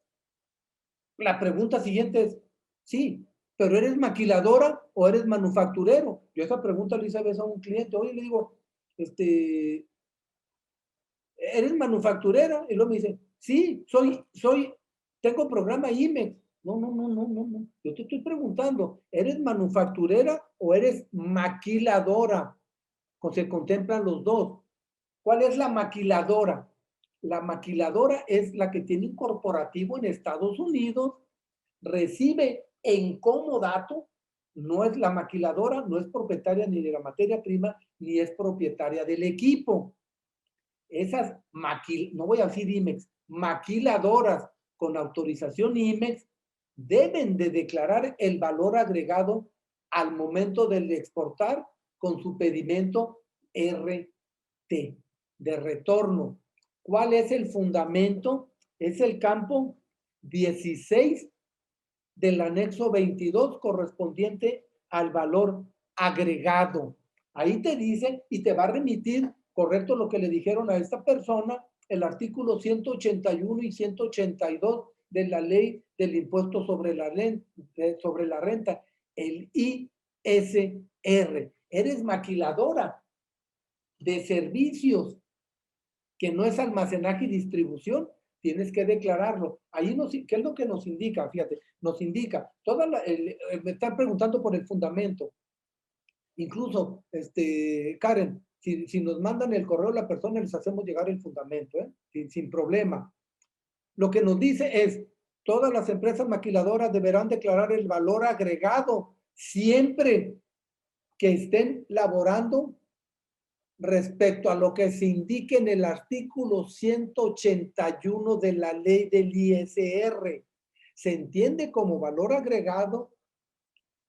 Speaker 1: La pregunta siguiente es, sí, pero ¿eres maquiladora o eres manufacturero? Yo esa pregunta le hice a veces a un cliente, oye, le digo, ¿eres manufacturera? Y luego me dice, sí, tengo programa IMEX. No. Yo te estoy preguntando, ¿eres manufacturera o eres maquiladora? Se contemplan los dos. ¿Cuál es la maquiladora? La maquiladora es la que tiene un corporativo en Estados Unidos, recibe en comodato, no es la maquiladora, no es propietaria ni de la materia prima, ni es propietaria del equipo. Esas no voy a decir IMEX, maquiladoras con autorización IMEX deben de declarar el valor agregado al momento de exportar con su pedimento RT de retorno. ¿Cuál es el fundamento? Es el campo 16 del anexo 22 correspondiente al valor agregado. Ahí te dice y te va a remitir, correcto, lo que le dijeron a esta persona, el artículo 181 y 182 de la ley del impuesto sobre la renta, el ISR. Eres maquiladora de servicios que no es almacenaje y distribución, tienes que declararlo. Ahí ¿qué es lo que nos indica? Fíjate, nos indica, me están preguntando por el fundamento. Incluso, Karen, si nos mandan el correo a la persona, les hacemos llegar el fundamento, sin problema. Lo que nos dice es, todas las empresas maquiladoras deberán declarar el valor agregado siempre que estén laborando respecto a lo que se indique en el artículo 181 de la ley del ISR. Se entiende como valor agregado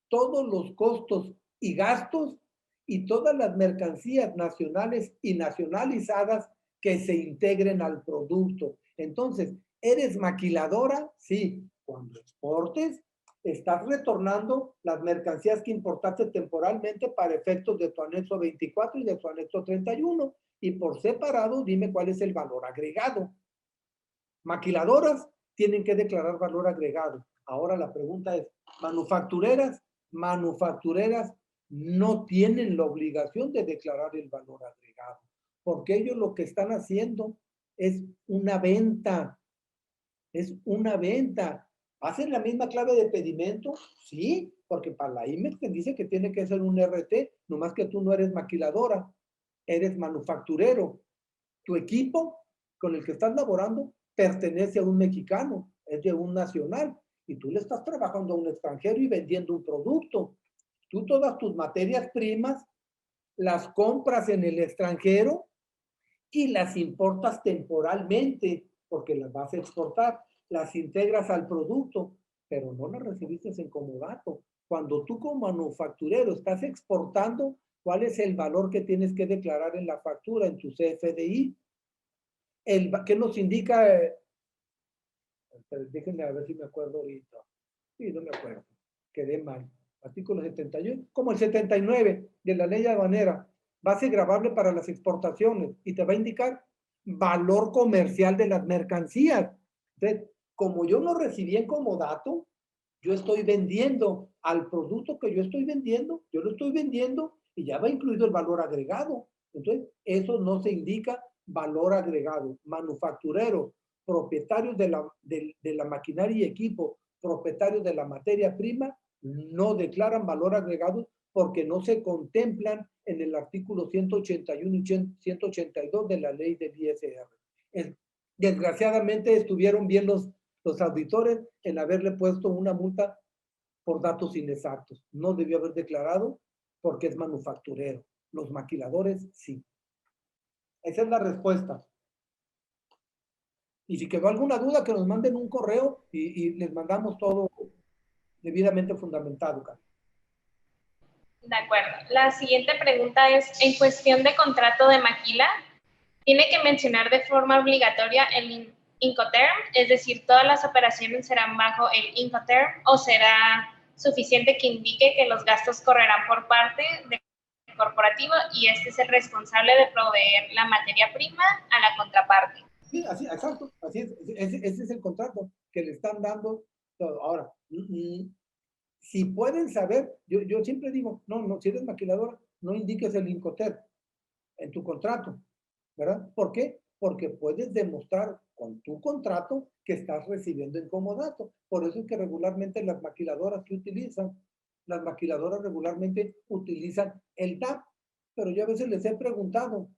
Speaker 1: todos los costos y gastos y todas las mercancías nacionales y nacionalizadas que se integren al producto. Entonces, ¿eres maquiladora? Sí. Cuando exportes, estás retornando las mercancías que importaste temporalmente para efectos de tu anexo 24 y de tu anexo 31. Y por separado, dime cuál es el valor agregado. Maquiladoras tienen que declarar valor agregado. Ahora la pregunta es, ¿manufactureras? Manufactureras no tienen la obligación de declarar el valor agregado, porque ellos lo que están haciendo es una venta. Es una venta. ¿Hacen la misma clave de pedimento? Sí, porque para la IMEX te dice que tiene que ser un RT, nomás que tú no eres maquiladora, eres manufacturero. Tu equipo con el que estás laborando pertenece a un mexicano, es de un nacional, y tú le estás trabajando a un extranjero y vendiendo un producto. Tú todas tus materias primas las compras en el extranjero y las importas temporalmente, porque las vas a exportar, las integras al producto, pero no las recibiste en comodato. Cuando tú como manufacturero estás exportando, ¿cuál es el valor que tienes que declarar en la factura, en tu CFDI? ¿Qué nos indica? Déjenme a ver si me acuerdo ahorita. Sí, no me acuerdo. Quedé mal. Artículo 71, como el 79 de la ley aduanera, base gravable para las exportaciones y te va a indicar valor comercial de las mercancías. Entonces, como yo no recibí en comodato, yo estoy vendiendo al producto que yo estoy vendiendo, yo lo estoy vendiendo y ya va incluido el valor agregado. Entonces, eso no se indica valor agregado. Manufactureros, propietarios de la maquinaria y equipo, propietarios de la materia prima, no declaran valor agregado porque no se contemplan en el artículo 181 y 182 de la ley del ISR. Desgraciadamente estuvieron bien los auditores en haberle puesto una multa por datos inexactos. No debió haber declarado porque es manufacturero. Los maquiladores, sí. Esa es la respuesta. Y si quedó alguna duda, que nos manden un correo y les mandamos todo debidamente fundamentado, Carlos.
Speaker 2: De acuerdo. La siguiente pregunta es, en cuestión de contrato de maquila, ¿tiene que mencionar de forma obligatoria el Incoterm? Es decir, ¿todas las operaciones serán bajo el Incoterm o será suficiente que indique que los gastos correrán por parte del corporativo y este es el responsable de proveer la materia prima a la contraparte?
Speaker 1: Sí, así, exacto, así es. Ese es el contrato que le están dando. Ahora, si pueden saber, yo siempre digo, no, si eres maquiladora, no indiques el Incoterm en tu contrato, ¿verdad? ¿Por qué? Porque puedes demostrar con tu contrato que estás recibiendo incomodato. Por eso es que regularmente las maquiladoras regularmente utilizan el DAP, pero yo a veces les he preguntado,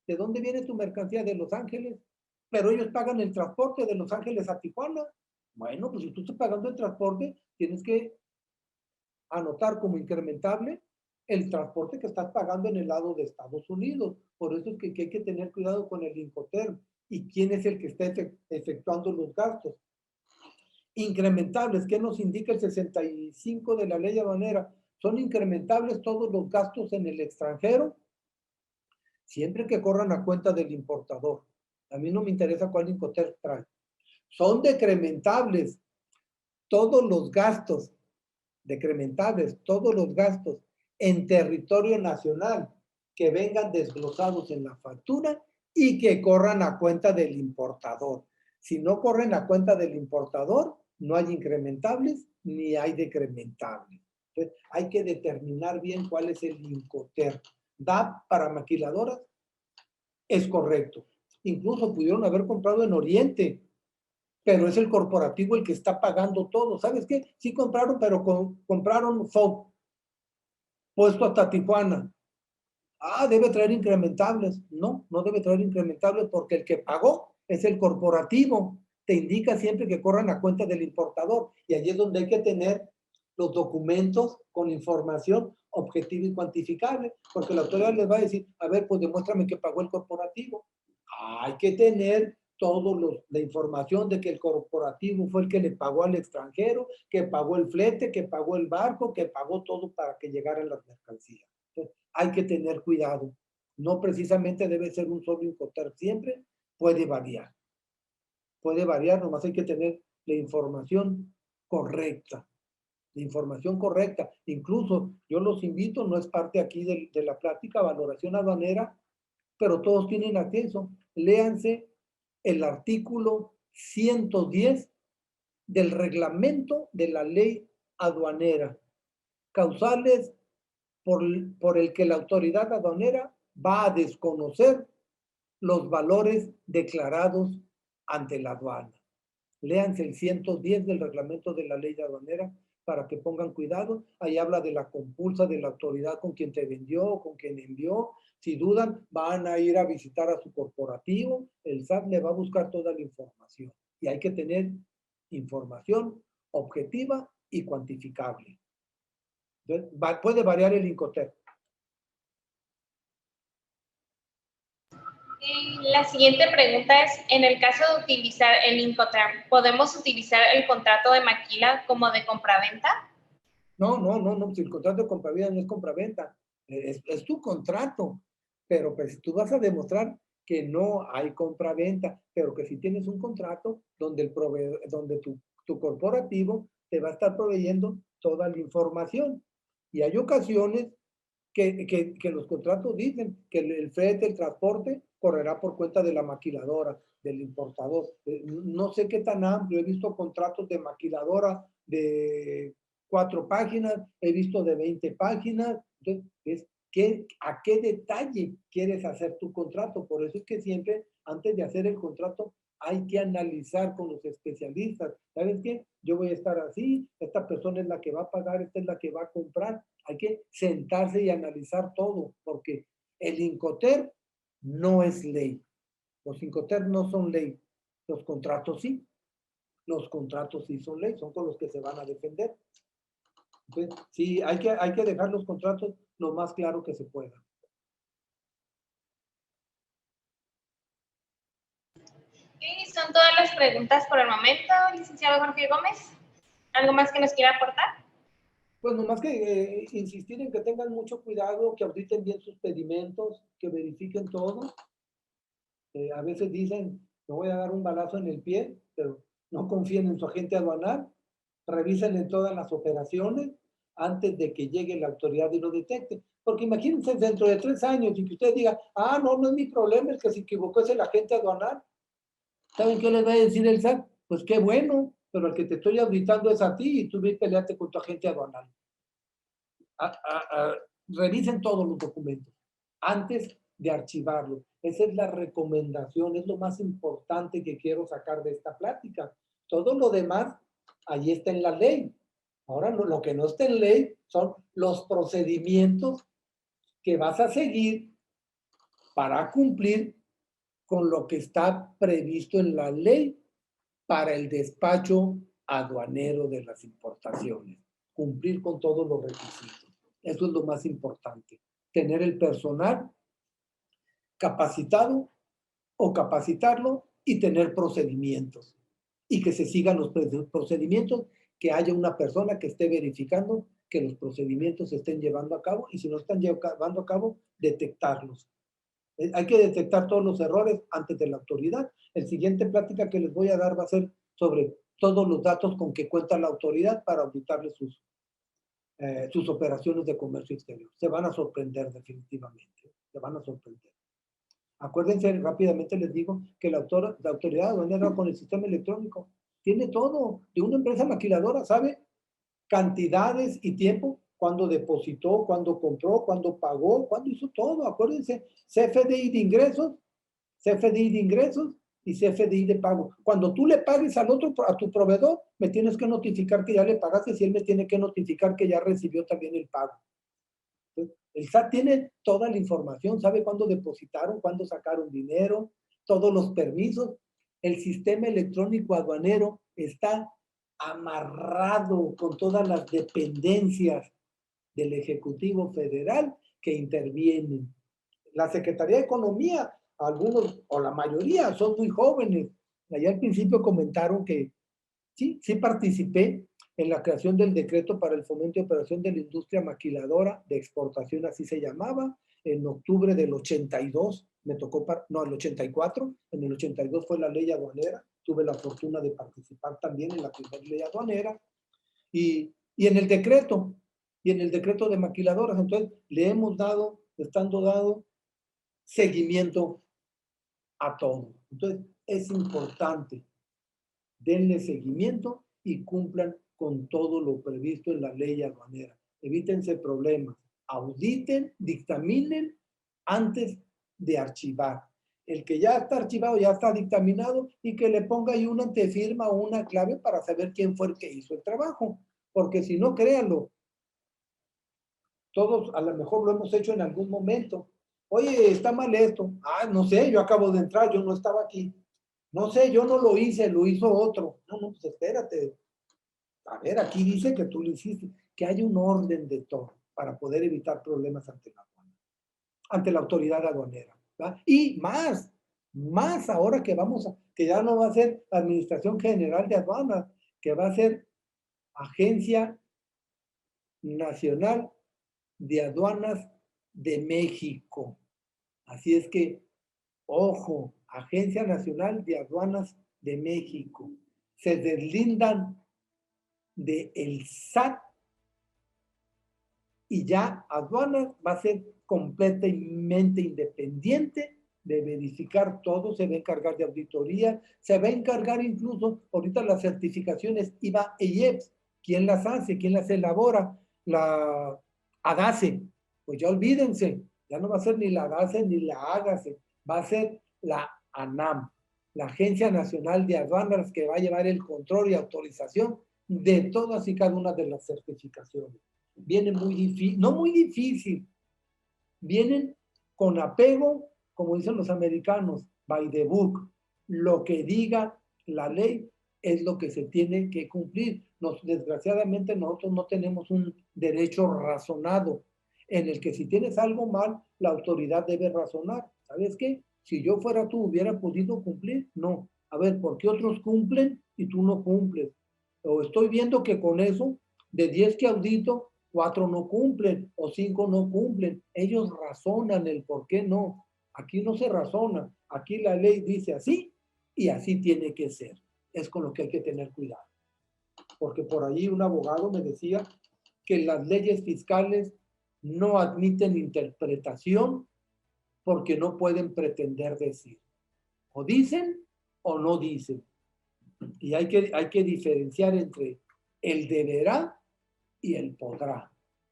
Speaker 1: ¿de dónde viene tu mercancía? De Los Ángeles, pero ellos pagan el transporte de Los Ángeles a Tijuana. Bueno, pues si tú estás pagando el transporte, tienes que anotar como incrementable el transporte que estás pagando en el lado de Estados Unidos. Por eso es que hay que tener cuidado con el Incoterm y quién es el que está efectuando los gastos. Incrementables, ¿qué nos indica el 65 de la ley aduanera? Son incrementables todos los gastos en el extranjero, siempre que corran a cuenta del importador. A mí no me interesa cuál Incoterm trae. Son decrementables todos los gastos en territorio nacional que vengan desglosados en la factura y que corran a cuenta del importador. Si no corren a cuenta del importador, no hay incrementables ni hay decrementables. Entonces, hay que determinar bien cuál es el Incoterm. DAP para maquiladoras es correcto. Incluso pudieron haber comprado en Oriente, pero es el corporativo el que está pagando todo. ¿Sabes qué? Sí compraron, pero compraron FOB, puesto hasta Tijuana. Debe traer incrementables. No, no debe traer incrementables porque el que pagó es el corporativo. Te indica siempre que corran a cuenta del importador. Y allí es donde hay que tener los documentos con información objetiva y cuantificable, porque la autoridad les va a decir, a ver, pues demuéstrame que pagó el corporativo. Hay que tener la información de que el corporativo fue el que le pagó al extranjero, que pagó el flete, que pagó el barco, que pagó todo para que llegaran las mercancías. Entonces, hay que tener cuidado. No precisamente debe ser un solo Incoterm siempre, puede variar. Puede variar, nomás hay que tener la información correcta. La información correcta. Incluso yo los invito, no es parte aquí de la plática, valoración aduanera, pero todos tienen acceso. Léanse el artículo 110 del reglamento de la ley aduanera. Causales por el que la autoridad aduanera va a desconocer los valores declarados ante la aduana. Léanse el 110 del reglamento de la ley aduanera para que pongan cuidado. Ahí habla de la compulsa de la autoridad con quien te vendió, con quien envió. Si dudan, van a ir a visitar a su corporativo. El SAT le va a buscar toda la información. Y hay que tener información objetiva y cuantificable. Entonces, puede variar el Incoterm.
Speaker 2: La siguiente pregunta es, en el caso de utilizar el Incoterm, ¿podemos utilizar el contrato de maquila como de compraventa?
Speaker 1: No, si el contrato de compraventa no es compraventa, es tu contrato, pero pues tú vas a demostrar que no hay compraventa, pero que si tienes un contrato donde tu corporativo te va a estar proveyendo toda la información. Y hay ocasiones que los contratos dicen que el flete, el transporte, correrá por cuenta de la maquiladora, del importador. No sé qué tan amplio, he visto contratos de maquiladora de 4 páginas, he visto de 20 páginas. Entonces, ¿a qué detalle quieres hacer tu contrato? Por eso es que siempre, antes de hacer el contrato, hay que analizar con los especialistas. ¿Sabes qué? Yo voy a estar así, esta persona es la que va a pagar, esta es la que va a comprar. Hay que sentarse y analizar todo, porque el Incoterm no es ley. Los Incoterm no son ley. Los contratos sí. Los contratos sí son ley, son con los que se van a defender. Entonces, sí, hay que dejar los contratos lo más claro que se pueda.
Speaker 2: Y son todas las preguntas por el momento, licenciado Jorge Gómez. ¿Algo más que nos quiera aportar?
Speaker 1: Pues nomás que insistir en que tengan mucho cuidado, que auditen bien sus pedimentos, que verifiquen todo. A veces dicen, me voy a dar un balazo en el pie, pero no confíen en su agente aduanal. Revisen en todas las operaciones antes de que llegue la autoridad y lo detecte. Porque imagínense dentro de 3 años y que usted diga, no, no es mi problema, el que se equivocó es el agente aduanal. ¿Saben qué les va a decir el SAT? Pues qué bueno, pero el que te estoy auditando es a ti y tú ves pelearte con tu agente aduanal. Revisen todos los documentos antes de archivarlo. Esa es la recomendación, es lo más importante que quiero sacar de esta plática. Todo lo demás, ahí está en la ley. Ahora, lo que no está en ley son los procedimientos que vas a seguir para cumplir con lo que está previsto en la ley para el despacho aduanero de las importaciones. Cumplir con todos los requisitos. Eso es lo más importante. Tener el personal capacitado o capacitarlo y tener procedimientos. Y que se sigan los procedimientos, que haya una persona que esté verificando que los procedimientos se estén llevando a cabo y si no están llevando a cabo, detectarlos. Hay que detectar todos los errores antes de la autoridad. El siguiente plática que les voy a dar va a ser sobre todos los datos con que cuenta la autoridad para auditarle sus operaciones de comercio exterior. Se van a sorprender definitivamente, se van a sorprender. Acuérdense, rápidamente les digo que la autoridad aduanera con el sistema electrónico tiene todo de una empresa maquiladora, ¿sabe? Cantidades y tiempo, cuándo depositó, cuándo compró, cuándo pagó, cuándo hizo todo. Acuérdense, CFDI de ingresos, CFDI de ingresos y CFDI de pago. Cuando tú le pagues al otro, a tu proveedor, me tienes que notificar que ya le pagaste y él me tiene que notificar que ya recibió también el pago. Entonces, el SAT tiene toda la información, sabe cuándo depositaron, cuándo sacaron dinero, todos los permisos. El sistema electrónico aduanero está amarrado con todas las dependencias del Ejecutivo Federal que intervienen. La Secretaría de Economía, algunos o la mayoría son muy jóvenes. Allá al principio comentaron que sí participé en la creación del decreto para el fomento y operación de la industria maquiladora de exportación, así se llamaba, en octubre del 82, me tocó, no, el 84, en el 82 fue la ley aduanera, tuve la fortuna de participar también en la primera ley aduanera, y en el decreto, de maquiladoras, entonces le hemos dado, estando dado seguimiento a todo. Entonces, es importante, denle seguimiento y cumplan con todo lo previsto en la ley aduanera. Evítense problemas, auditen, dictaminen antes de archivar. El que ya está archivado, ya está dictaminado y que le ponga ahí una antefirma o una clave para saber quién fue el que hizo el trabajo. Porque si no, créanlo, todos a lo mejor lo hemos hecho en algún momento. Oye, está mal esto. No sé, yo acabo de entrar, yo no estaba aquí. No sé, yo no lo hice, lo hizo otro. No, pues espérate. A ver, aquí dice que tú lo hiciste, que hay un orden de todo para poder evitar problemas ante la autoridad aduanera. ¿Va? Y más ahora que ya no va a ser Administración General de Aduanas, que va a ser Agencia Nacional de Aduanas de México. Así es que, ojo, Agencia Nacional de Aduanas de México. Se deslindan del SAT y ya aduanas va a ser completamente independiente de verificar todo, se va a encargar de auditoría, se va a encargar incluso, ahorita las certificaciones IVA e IEPS ¿Quién las hace? ¿Quién las elabora? La ADACE. Pues ya olvídense, ya no va a ser ni la ADACE ni la AGACE, va a ser la ANAM, la Agencia Nacional de Aduanas, que va a llevar el control y autorización de todas y cada una de las certificaciones. Viene muy difícil, no muy difícil, vienen con apego, como dicen los americanos, by the book. Lo que diga la ley es lo que se tiene que cumplir. Desgraciadamente nosotros no tenemos un derecho razonado en el que si tienes algo mal, la autoridad debe razonar. ¿Sabes qué? Si yo fuera tú, ¿hubiera podido cumplir? No. A ver, ¿por qué otros cumplen y tú no cumples? O estoy viendo que con eso, de 10 que audito, 4 no cumplen o 5 no cumplen. Ellos razonan el por qué no. Aquí no se razona. Aquí la ley dice así y así tiene que ser. Es con lo que hay que tener cuidado. Porque por ahí un abogado me decía que las leyes fiscales no admiten interpretación porque no pueden pretender decir. O dicen o no dicen. Y hay que diferenciar entre el deberá y el podrá.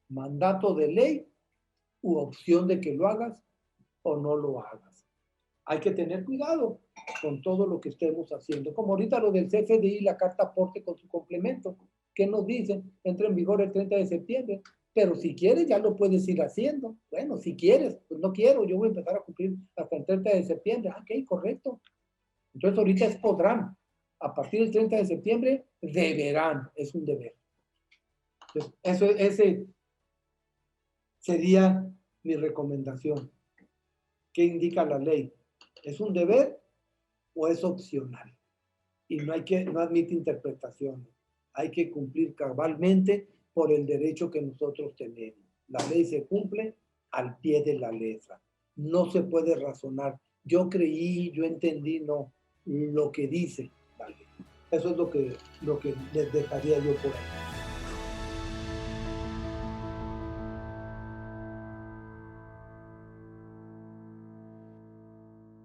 Speaker 1: Mandato de ley u opción de que lo hagas o no lo hagas. Hay que tener cuidado con todo lo que estemos haciendo. Como ahorita lo del CFDI, la carta aporte con su complemento. ¿Qué nos dicen? Entra en vigor el 30 de septiembre. Pero si quieres, ya lo puedes ir haciendo. Bueno, si quieres, pues no quiero, yo voy a empezar a cumplir hasta el 30 de septiembre. Ah, ok, correcto. Entonces ahorita es podrán. A partir del 30 de septiembre, deberán. Es un deber. Entonces, ese sería mi recomendación. ¿Qué indica la ley? ¿Es un deber o es opcional? Y no admite interpretaciones. Hay que cumplir cabalmente por el derecho que nosotros tenemos. La ley se cumple al pie de la letra. No se puede razonar. Yo creí, yo entendí, no. Lo que dice la ley. Eso es lo que les dejaría yo por ahí.